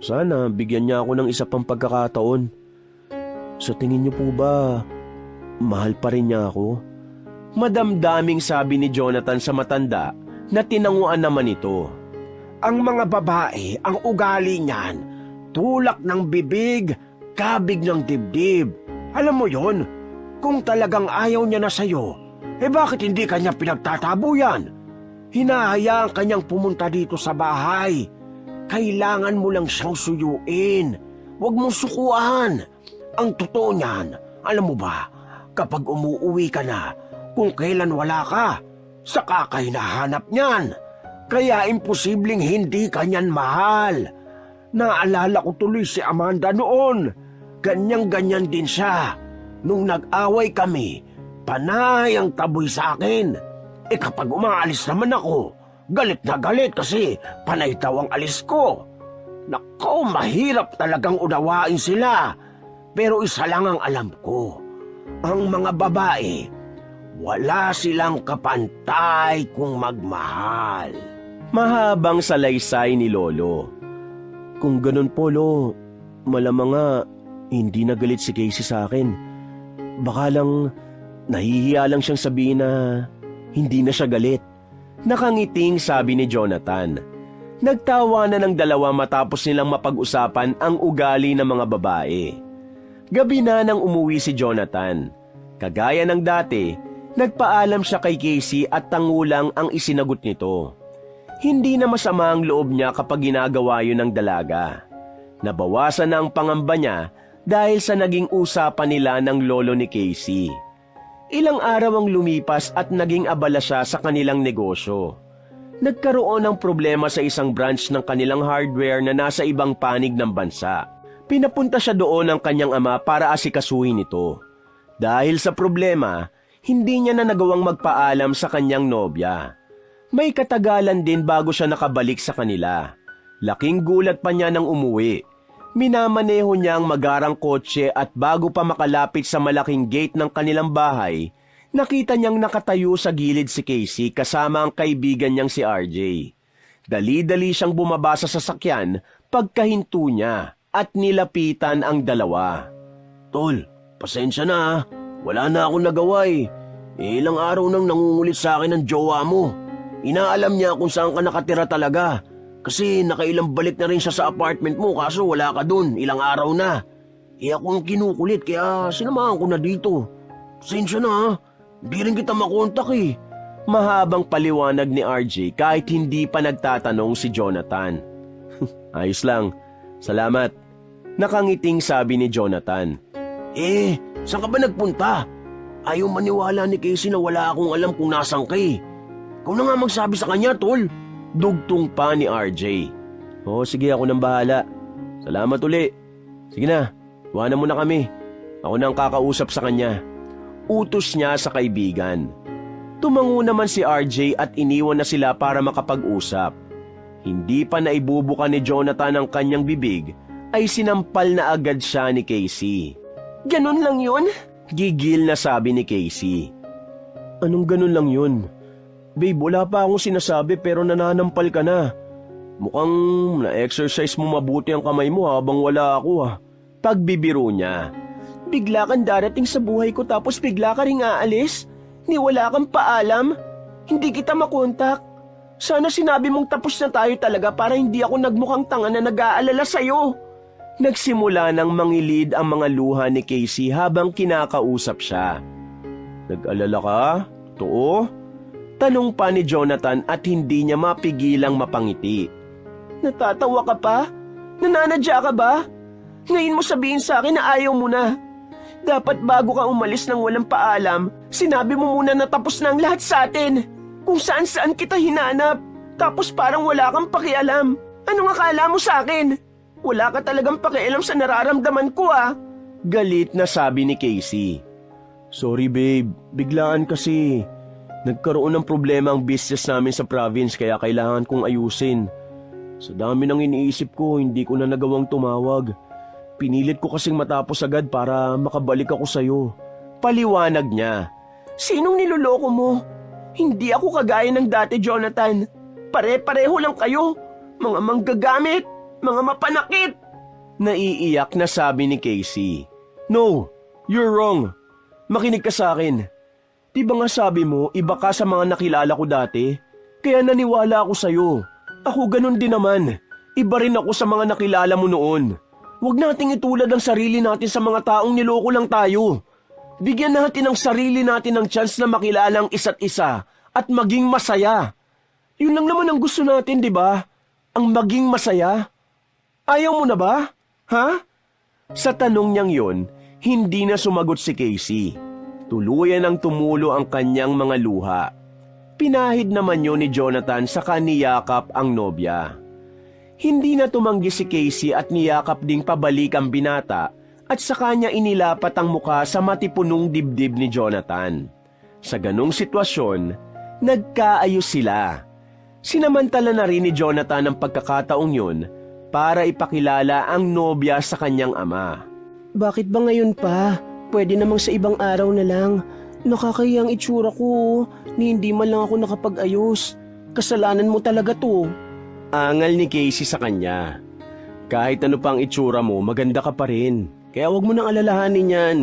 sana bigyan niya ako ng isa pang pagkakataon. Sa tingin niyo po ba, mahal pa rin niya ako? Madamdaming sabi ni Jonathan sa matanda na tinanguan naman ito. Ang mga babae, ang ugali niyan, tulak ng bibig, kabig ng dibdib. Alam mo yon, kung talagang ayaw niya na sa'yo, bakit hindi kanya pinagtatabuyan? Hinahayaan kanyang pumunta dito sa bahay. Kailangan mo lang siyang suyuin. Huwag mong sukuan. Ang totoo niyan, alam mo ba, kapag umuuwi ka na, kung kailan wala ka, saka ka hinahanap niyan. Kaya imposibleng hindi ka niyan mahal. Naalala ko tuloy si Amanda noon. Ganyang-ganyan din siya. Nung nag-away kami, panay ang taboy sa akin. Kapag umaalis naman ako, galit na galit kasi panay daw ang alis ko. Nako, mahirap talagang unawain sila. Pero isa lang ang alam ko. Ang mga babae, wala silang kapantay kung magmahal. Mahabang salaysay ni lolo. Kung ganun po, lo, Malamang nga, hindi nagalit si Casey sa akin. Baka lang, nahihiya lang siyang sabihin na hindi na siya galit. Nakangiting sabi ni Jonathan. Nagtawa na ng dalawa matapos nilang mapag-usapan ang ugali ng mga babae. Gabi na nang umuwi si Jonathan. Kagaya ng dati, nagpaalam siya kay Casey at tangulang ang isinagot nito. Hindi na masama ang loob niya kapag ginagawa yun ng dalaga. Nabawasan na ang pangamba niya dahil sa naging usapan nila ng lolo ni Casey. Ilang araw ang lumipas at naging abala siya sa kanilang negosyo. Nagkaroon ng problema sa isang branch ng kanilang hardware na nasa ibang panig ng bansa. Pinapunta siya doon ng kanyang ama para asikasuhin ito. Dahil sa problema, hindi niya na nagawang magpaalam sa kanyang nobya. May katagalan din bago siya nakabalik sa kanila. Laking gulat pa niya nang umuwi. Minamaneho niya ang magarang kotse at bago pa makalapit sa malaking gate ng kanilang bahay, nakita niyang nakatayo sa gilid si Casey kasama ang kaibigan niyang si RJ. Dali-dali siyang bumaba sa sasakyan pagkahinto niya at nilapitan ang dalawa. Tol, pasensya na ha. Wala na akong nagawa eh. Ilang araw nang nangungulit sa akin ng jowa mo. Inaalam niya kung saan ka nakatira talaga. Kasi nakailang balik na rin siya sa apartment mo kaso wala ka dun, ilang araw na. Ako ang kinukulit kaya sinamahan ko na dito. Pasensya na ha, di rin kita makontak eh. Mahabang paliwanag ni RJ kahit hindi pa nagtatanong si Jonathan. Ayos lang, salamat. Nakangiting sabi ni Jonathan. Saan ka ba nagpunta? Ayaw maniwala ni Casey na wala akong alam kung nasan ka eh. Ikaw na nga magsabi sa kanya, tol. Dugtong pa ni RJ. Sige, ako nang bahala. Salamat uli. Sige na, iwanan mo na kami. Ako na ang kakausap sa kanya. Utos niya sa kaibigan. Tumango naman si RJ at iniwan na sila para makapag-usap. Hindi pa naibubuka ni Jonathan ang kanyang bibig, ay sinampal na agad siya ni Casey. Ganun lang yun? Gigil na sabi ni Casey. Anong ganun lang yun? Babe, wala pa akong sinasabi pero nananampal ka na. Mukhang na-exercise mo mabuti ang kamay mo habang wala ako. Pagbibiro niya. Bigla kang darating sa buhay ko tapos bigla ka ring aalis? Ni wala kang paalam? Hindi kita makontak? Sana sinabi mong tapos na tayo talaga para hindi ako nagmukhang tanga na nag-aalala sa'yo. Nagsimula ng mangilid ang mga luha ni Casey habang kinakausap siya. Nag-alala ka? Totoo? Tanong pa ni Jonathan at hindi niya mapigilang mapangiti. Natatawa ka pa? Nananadya ka ba? Ngayon mo sabihin sa akin na ayaw mo na. Dapat bago ka umalis ng walang paalam, sinabi mo muna na tapos na ang lahat sa atin. Kung saan-saan kita hinanap, tapos parang wala kang pakialam. Anong akala mo sa akin? Wala ka talagang pakialam sa nararamdaman ko ah. Galit na sabi ni Casey. Sorry babe, biglaan kasi. Nagkaroon ng problema ang business namin sa province kaya kailangan kong ayusin. Sa dami ng iniisip ko, hindi ko na nagawang tumawag. Pinilit ko kasing matapos agad para makabalik ako sa'yo. Paliwanag niya. Sinong niloloko mo? Hindi ako kagaya ng dati, Jonathan. Pare-pareho lang kayo. Mga manggagamit, mga mapanakit. Naiiyak na sabi ni Casey. No, you're wrong. Makinig ka sa akin. Di ba nga sabi mo, iba ka sa mga nakilala ko dati? Kaya naniwala ako sa'yo. Ako ganun din naman. Iba rin ako sa mga nakilala mo noon. Huwag nating itulad ang sarili natin sa mga taong niloko lang tayo. Bigyan natin ang sarili natin ng chance na makilala ang isa't isa at maging masaya. Yun lang naman ang gusto natin, di ba? Ang maging masaya. Ayaw mo na ba? Ha? Sa tanong niyang yon, hindi na sumagot si Casey. Tuluyan ang tumulo ang kanyang mga luha. Pinahid naman yun ni Jonathan sa kaniyakap ang nobya. Hindi na tumanggi si Casey at niyakap ding pabalik ang binata at sa kanya inilapat ang muka sa matipunong dibdib ni Jonathan. Sa ganong sitwasyon, nagkaayos sila. Sinamantala na rin ni Jonathan ang pagkakataong yun para ipakilala ang nobya sa kanyang ama. Bakit ba ngayon pa? Pwede namang sa ibang araw na lang. Nakakayang itsura ko, ni hindi man lang ako nakapag-ayos. Kasalanan mo talaga to. Angal ni Casey sa kanya. Kahit ano pang itsura mo, maganda ka pa rin. Kaya wag mo nang alalahanin yan.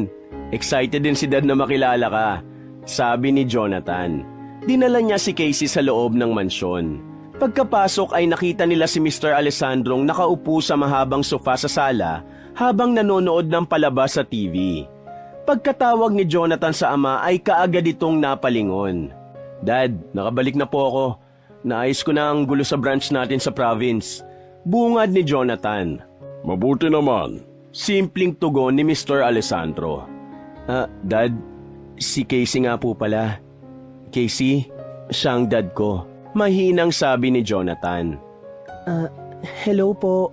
Excited din si Dad na makilala ka, sabi ni Jonathan. Dinala niya si Casey sa loob ng mansyon. Pagkapasok ay nakita nila si Mr. Alessandrong nakaupo sa mahabang sofa sa sala habang nanonood ng palabas sa TV. Pagkatawag ni Jonathan sa ama ay kaagad itong napalingon. Dad, nakabalik na po ako. Naayos ko na ang gulo sa branch natin sa province. Bungad ni Jonathan. Mabuti naman. Simpleng tugon ni Mr. Alessandro. Dad, si Casey nga po pala. Casey, siya ang dad ko. Mahinang sabi ni Jonathan. Hello po.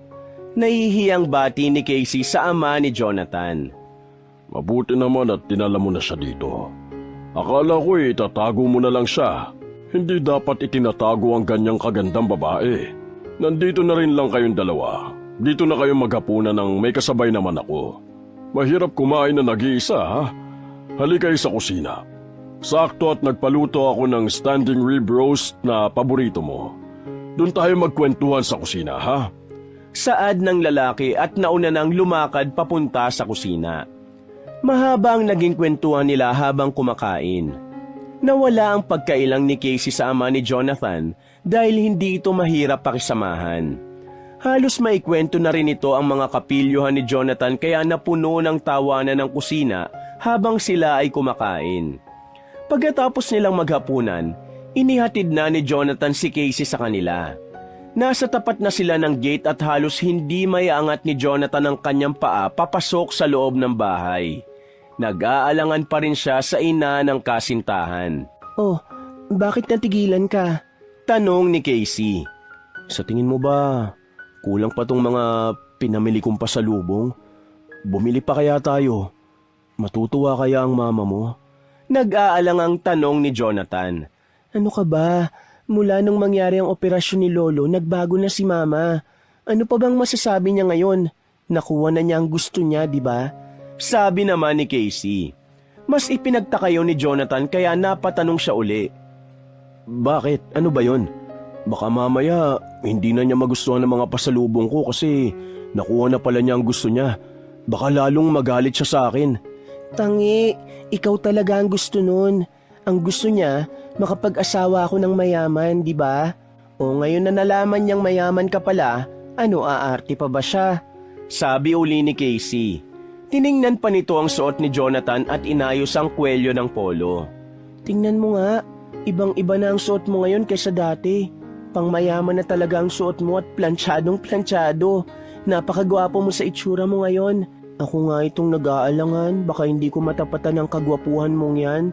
Nahihiyang bati ni Casey sa ama ni Jonathan. Mabuti naman at dinala mo na siya dito. Akala ko itatago mo na lang siya. Hindi dapat itinatago ang ganyang kagandang babae. Nandito na rin lang kayong dalawa. Dito na kayo maghapunan ng may kasabay naman ako. Mahirap kumain na nag-iisa, ha? Halika kayo sa kusina. Sakto at nagpaluto ako ng standing rib roast na paborito mo. Doon tayo magkwentuhan sa kusina, ha? Saad ng lalaki at nauna nang lumakad papunta sa kusina. Mahaba ang naging kwentuhan nila habang kumakain. Nawala ang pagkailang ni Casey sa ama ni Jonathan dahil hindi ito mahirap pakisamahan. Halos maikwento na rin ito ang mga kapilyuhan ni Jonathan kaya napuno ng tawanan ng kusina habang sila ay kumakain. Pagkatapos nilang maghapunan, inihatid na ni Jonathan si Casey sa kanila. Nasa tapat na sila ng gate at halos hindi maiangat ni Jonathan ang kanyang paa papasok sa loob ng bahay. Nag-aalangan pa rin siya sa ina ng kasintahan. Oh, bakit natigilan ka? Tanong ni Casey. Sa tingin mo ba, kulang pa tong mga pinamili kong pasalubong? Bumili pa kaya tayo? Matutuwa kaya ang mama mo? Nag-aalangang tanong ni Jonathan. Ano ka ba? Mula nung mangyari ang operasyon ni Lolo, nagbago na si Mama. Ano pa bang masasabi niya ngayon? Nakuha na niya ang gusto niya, di ba? Sabi naman ni Casey. Mas ipinagtaka yun ni Jonathan kaya napatanong siya uli. Bakit? Ano ba yon? Baka mamaya hindi na niya magustuhan ng mga pasalubong ko kasi nakuha na pala niya ang gusto niya. Baka lalong magalit siya sa akin. Tangi, ikaw talaga ang gusto nun. Ang gusto niya, makapag-asawa ako ng mayaman, di ba? O ngayon na nalaman niyang mayaman ka pala, ano aarte pa ba siya? Sabi uli ni Casey. Tiningnan pa nito ang suot ni Jonathan at inayos ang kwelyo ng polo. Tingnan mo nga, ibang-iba na ang suot mo ngayon kaysa dati. Pangmayaman na talaga ang suot mo at plantsadong-plantsado. Napakagwapo mo sa itsura mo ngayon. Ako nga itong nag-aalangan, baka hindi ko matapatan ang kagwapuhan mong yan.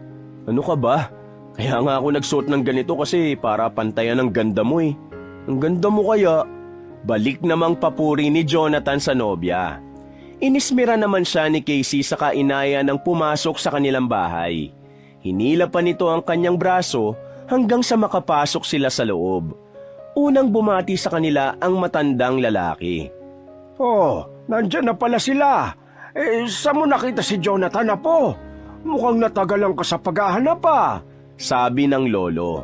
Ano ka ba? Kaya nga ako nagsuot ng ganito kasi para pantayan ang ganda mo eh. Ang ganda mo kaya? Balik namang papuri ni Jonathan sa nobya. Inismira naman siya ni Casey sa kainaya ng pumasok sa kanilang bahay. Hinila pa nito ang kanyang braso hanggang sa makapasok sila sa loob. Unang bumati sa kanila ang matandang lalaki. Oh, nandyan na pala sila. Saan mo nakita si Jonathan na po? Mukhang natagalan ka sa paghahanap pa. Sabi ng lolo.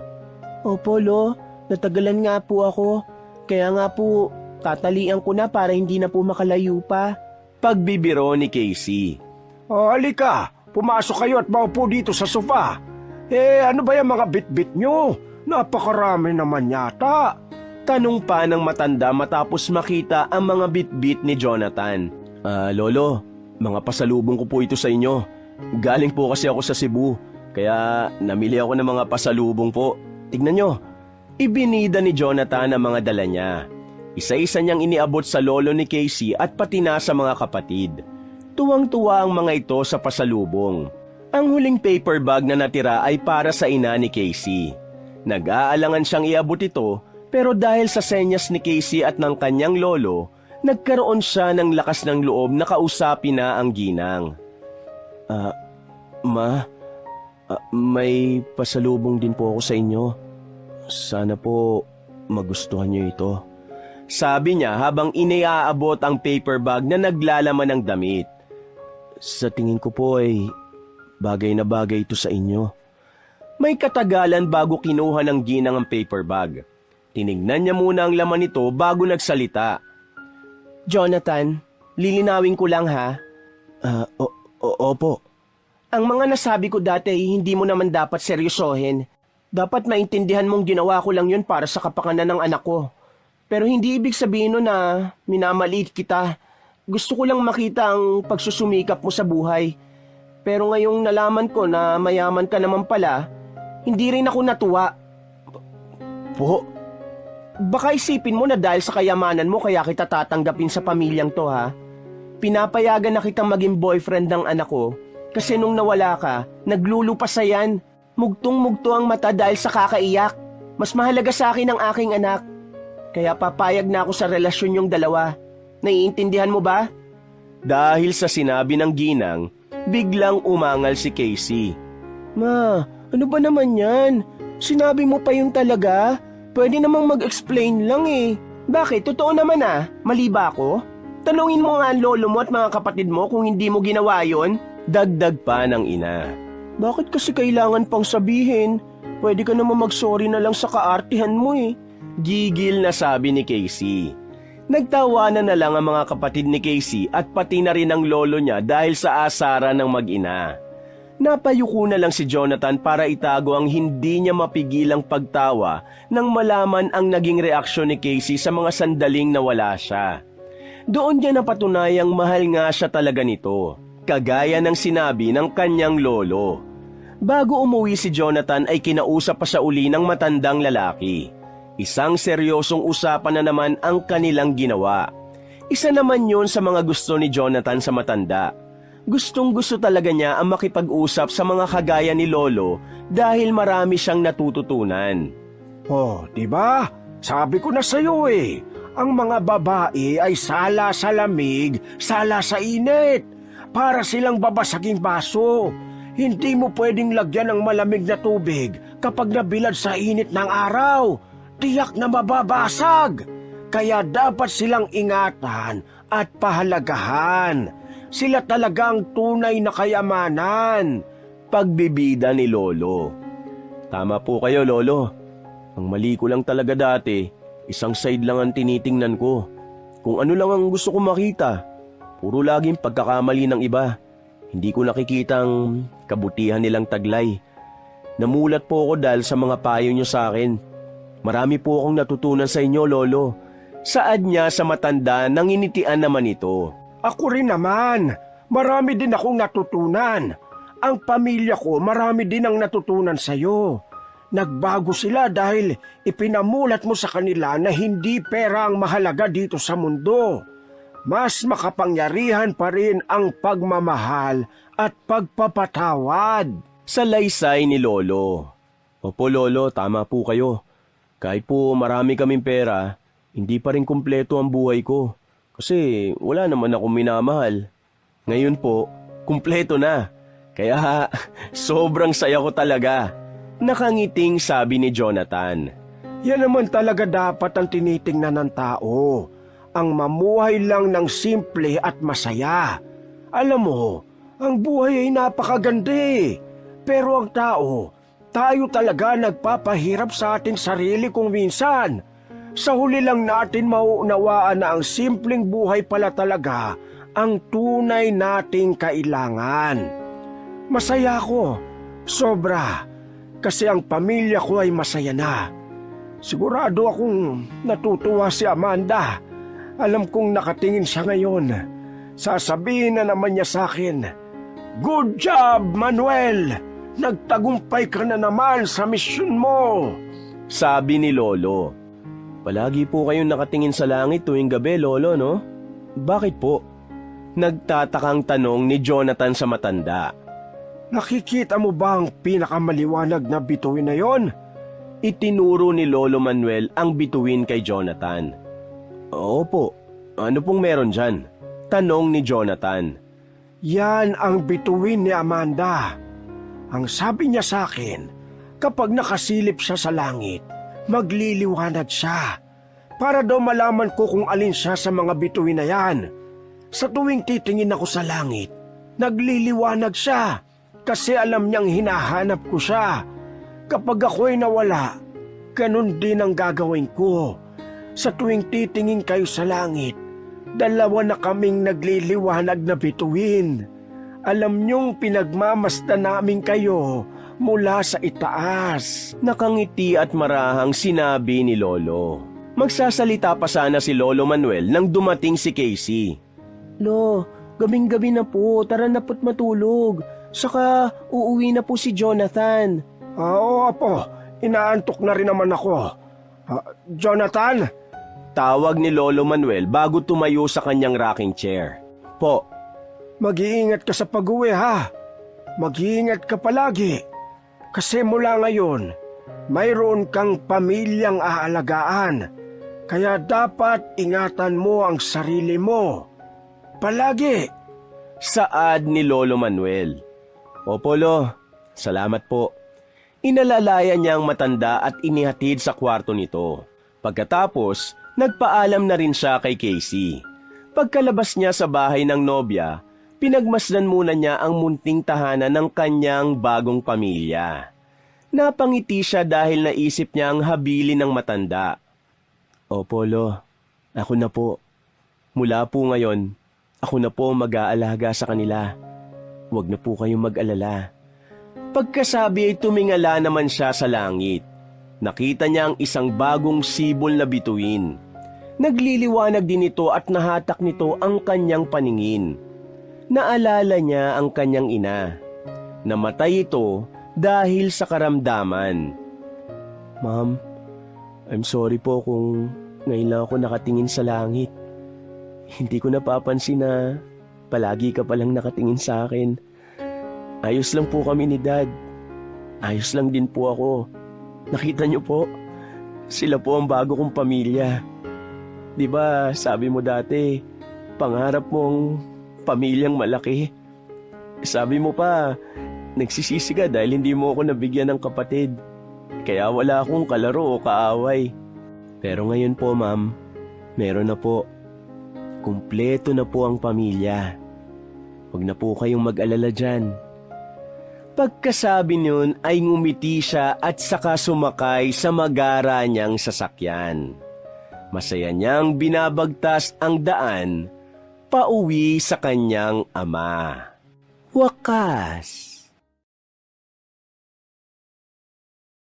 Opo, Lo. Natagalan nga po ako. Kaya nga po, tatalian ko na para hindi na po makalayo pa. Pagbibiro ni Casey. Oh, halika. Pumasok kayo at maupo dito sa sofa. Ano ba yung mga bit-bit nyo? Napakarami naman yata. Tanong pa ng matanda matapos makita ang mga bit-bit ni Jonathan. Lolo, mga pasalubong ko po ito sa inyo. Galing po kasi ako sa Cebu, kaya namili ako ng mga pasalubong po. Tignan nyo. Ibinida ni Jonathan ang mga dala niya. Isa-isa niyang iniabot sa lolo ni Casey at pati na sa mga kapatid. Tuwang-tuwa ang mga ito sa pasalubong. Ang huling paper bag na natira ay para sa ina ni Casey. Nag-aalangan siyang iabot ito, pero dahil sa senyas ni Casey at ng kanyang lolo, nagkaroon siya ng lakas ng loob na kausapin na ang ginang. May pasalubong din po ako sa inyo. Sana po magustuhan niyo ito. Sabi niya habang iniaabot ang paper bag na naglalaman ng damit. Sa tingin ko po ay bagay na bagay ito sa inyo. May katagalan bago kinuha ng ginang ang paper bag. Tinignan niya muna ang laman nito bago nagsalita. Jonathan, lilinawin ko lang ha. Opo. Ang mga nasabi ko dati ay hindi mo naman dapat seryosohin. Dapat maintindihan mong ginawa ko lang yun para sa kapakanan ng anak ko. Pero hindi ibig sabihin nun na minamaliit kita. Gusto ko lang makita ang pagsusumikap mo sa buhay. Pero ngayong nalaman ko na mayaman ka naman pala, hindi rin ako natuwa. Po? Baka isipin mo na dahil sa kayamanan mo kaya kita tatanggapin sa pamilyang to ha. Pinapayagan na kitang maging boyfriend ng anak ko kasi nung nawala ka, naglulupas sa yan. Mugtong-mugto ang mata dahil sa kakaiyak. Mas mahalaga sa akin ang aking anak. Kaya papayag na ako sa relasyon yung dalawa. Naiintindihan mo ba? Dahil sa sinabi ng ginang, biglang umangal si Casey. Ma, ano ba naman yan? Sinabi mo pa yung talaga? Pwede namang mag-explain lang eh. Bakit? Totoo naman ah. Mali ba ako? Tanungin mo nga ang lolo mo at mga kapatid mo kung hindi mo ginawa yon. Dagdag pa ng ina. Bakit kasi kailangan pang sabihin? Pwede ka naman mag-sorry na lang sa kaartihan mo eh. Gigil na sabi ni Casey. Nagtawanan na lang ang mga kapatid ni Casey at pati na rin ang lolo niya dahil sa asara ng mag-ina. Napayuko na lang si Jonathan para itago ang hindi niya mapigilang pagtawa nang malaman ang naging reaksyon ni Casey sa mga sandaling nawala siya. Doon niya napatunayang mahal nga siya talaga nito, kagaya ng sinabi ng kanyang lolo. Bago umuwi si Jonathan ay kinausap pa siya uli ng matandang lalaki. Isang seryosong usapan na naman ang kanilang ginawa. Isa naman yun sa mga gusto ni Jonathan sa matanda. Gustong-gusto talaga niya ang makipag-usap sa mga kagaya ni Lolo dahil marami siyang natututunan. Oh, di ba? Sabi ko na sa'yo eh. Ang mga babae ay sala sa lamig, sala sa init. Para silang babasaging baso. Hindi mo pwedeng lagyan ng malamig na tubig kapag nabilad sa init ng araw. Tiyak na mababasag. Kaya dapat silang ingatan at pahalagahan. Sila talaga ang tunay na kayamanan. Pagbibida ni Lolo. Tama po kayo, Lolo. Ang mali ko lang talaga dati, isang side lang ang tinitingnan ko. Kung ano lang ang gusto ko makita. Puro laging pagkakamali ng iba. Hindi ko nakikita ang kabutihan nilang taglay. Namulat po ako dahil sa mga payo niyo sa akin. Marami po akong natutunan sa inyo, Lolo. Saad niya sa matanda nang initian naman ito. Ako rin naman. Marami din akong natutunan. Ang pamilya ko marami din ang natutunan sa'yo. Nagbago sila dahil ipinamulat mo sa kanila na hindi pera ang mahalaga dito sa mundo. Mas makapangyarihan pa rin ang pagmamahal at pagpapatawad. Salaysay ni Lolo. Opo, Lolo, tama po kayo. Kahit po marami kaming pera, hindi pa rin kumpleto ang buhay ko. Kasi wala naman akong minamahal. Ngayon po, kumpleto na. Kaya sobrang saya ko talaga. Nakangiting sabi ni Jonathan. Yan naman talaga dapat ang tinitingnan ng tao. Ang mamuhay lang ng simple at masaya. Alam mo, ang buhay ay napakaganda eh. Pero ang tao, tayo talaga nagpapahirap sa ating sarili kung minsan. Sa huli lang natin mauunawaan na ang simpleng buhay pala talaga ang tunay nating kailangan. Masaya ako, sobra, kasi ang pamilya ko ay masaya na. Sigurado akong natutuwa si Amanda. Alam kong nakatingin siya ngayon. Sasabihin na naman niya sa akin, "Good job, Manuel! Nagtagumpay ka na naman sa misyon mo!" Sabi ni Lolo. Palagi po kayong nakatingin sa langit tuwing gabi, Lolo, no? Bakit po? Nagtatakang tanong ni Jonathan sa matanda. Nakikita mo ba ang pinakamaliwanag na bituin na yon? Itinuro ni Lolo Manuel ang bituin kay Jonathan. Opo, ano pong meron dyan? Tanong ni Jonathan. Yan ang bituin ni Amanda. Ang sabi niya sa akin, kapag nakasilip siya sa langit, magliliwanag siya. Para daw malaman ko kung alin siya sa mga bituin na yan. Sa tuwing titingin ako sa langit, nagliliwanag siya kasi alam niyang hinahanap ko siya. Kapag ako'y nawala, ganun din ang gagawin ko. Sa tuwing titingin kayo sa langit, Dalawa na kaming nagliliwanag na bituin. Alam niyong pinagmamasdan namin kayo mula sa itaas. Nakangiti at marahang sinabi ni Lolo. Magsasalita pa sana si Lolo Manuel nang dumating si Casey. Lo, gabing-gabi na po, tara na po't matulog. Saka uuwi na po si Jonathan. Oo, Apo, inaantok na rin naman ako. Jonathan? Tawag ni Lolo Manuel bago tumayo sa kanyang rocking chair. Po, Mag-iingat ka sa pag-uwi ha. Mag-iingat ka palagi. Kasi mula ngayon, mayroon kang pamilyang aalagaan. Kaya dapat ingatan mo ang sarili mo. Palagi. saad ni Lolo Manuel. Opo, Lo. Salamat po. Inalalaya niya ang matanda at inihatid sa kwarto nito. Pagkatapos, nagpaalam na rin siya kay Casey. Pagkalabas niya sa bahay ng nobya, pinagmasdan muna niya ang munting tahanan ng kanyang bagong pamilya. Napangiti siya dahil naisip niya ang habilin ng matanda. Opo, Lo. Ako na po. Mula po ngayon, ako na po mag-aalaga sa kanila. Huwag na po kayong mag-alala. Pagkasabi ay tumingala naman siya sa langit. Nakita niya ang isang bagong sibol na bituin. Nagliliwanag din ito at nahatak nito ang kanyang paningin. Naalala niya ang kanyang ina. Namatay ito dahil sa karamdaman. Ma'am, I'm sorry po kung ngayon lang ako nakatingin sa langit. Hindi ko napapansin na palagi ka palang nakatingin sa akin. Ayos lang po kami ni Dad. Ayos lang din po ako. Nakita niyo po, sila po ang bago kong pamilya. Di ba sabi mo dati, pangarap mong pamilyang malaki. Sabi mo pa, nagsisisi ka dahil hindi mo ako nabigyan ng kapatid. Kaya wala akong kalaro o kaaway. Pero ngayon po, Ma'am, meron na po. Kumpleto na po ang pamilya. Huwag na po kayong mag-alala dyan. Pagkasabi niyon ay ngumiti siya at saka sumakay sa magara niyang sasakyan. Masaya niyang binabagtas ang daan pauwi sa kanyang ama. Wakas!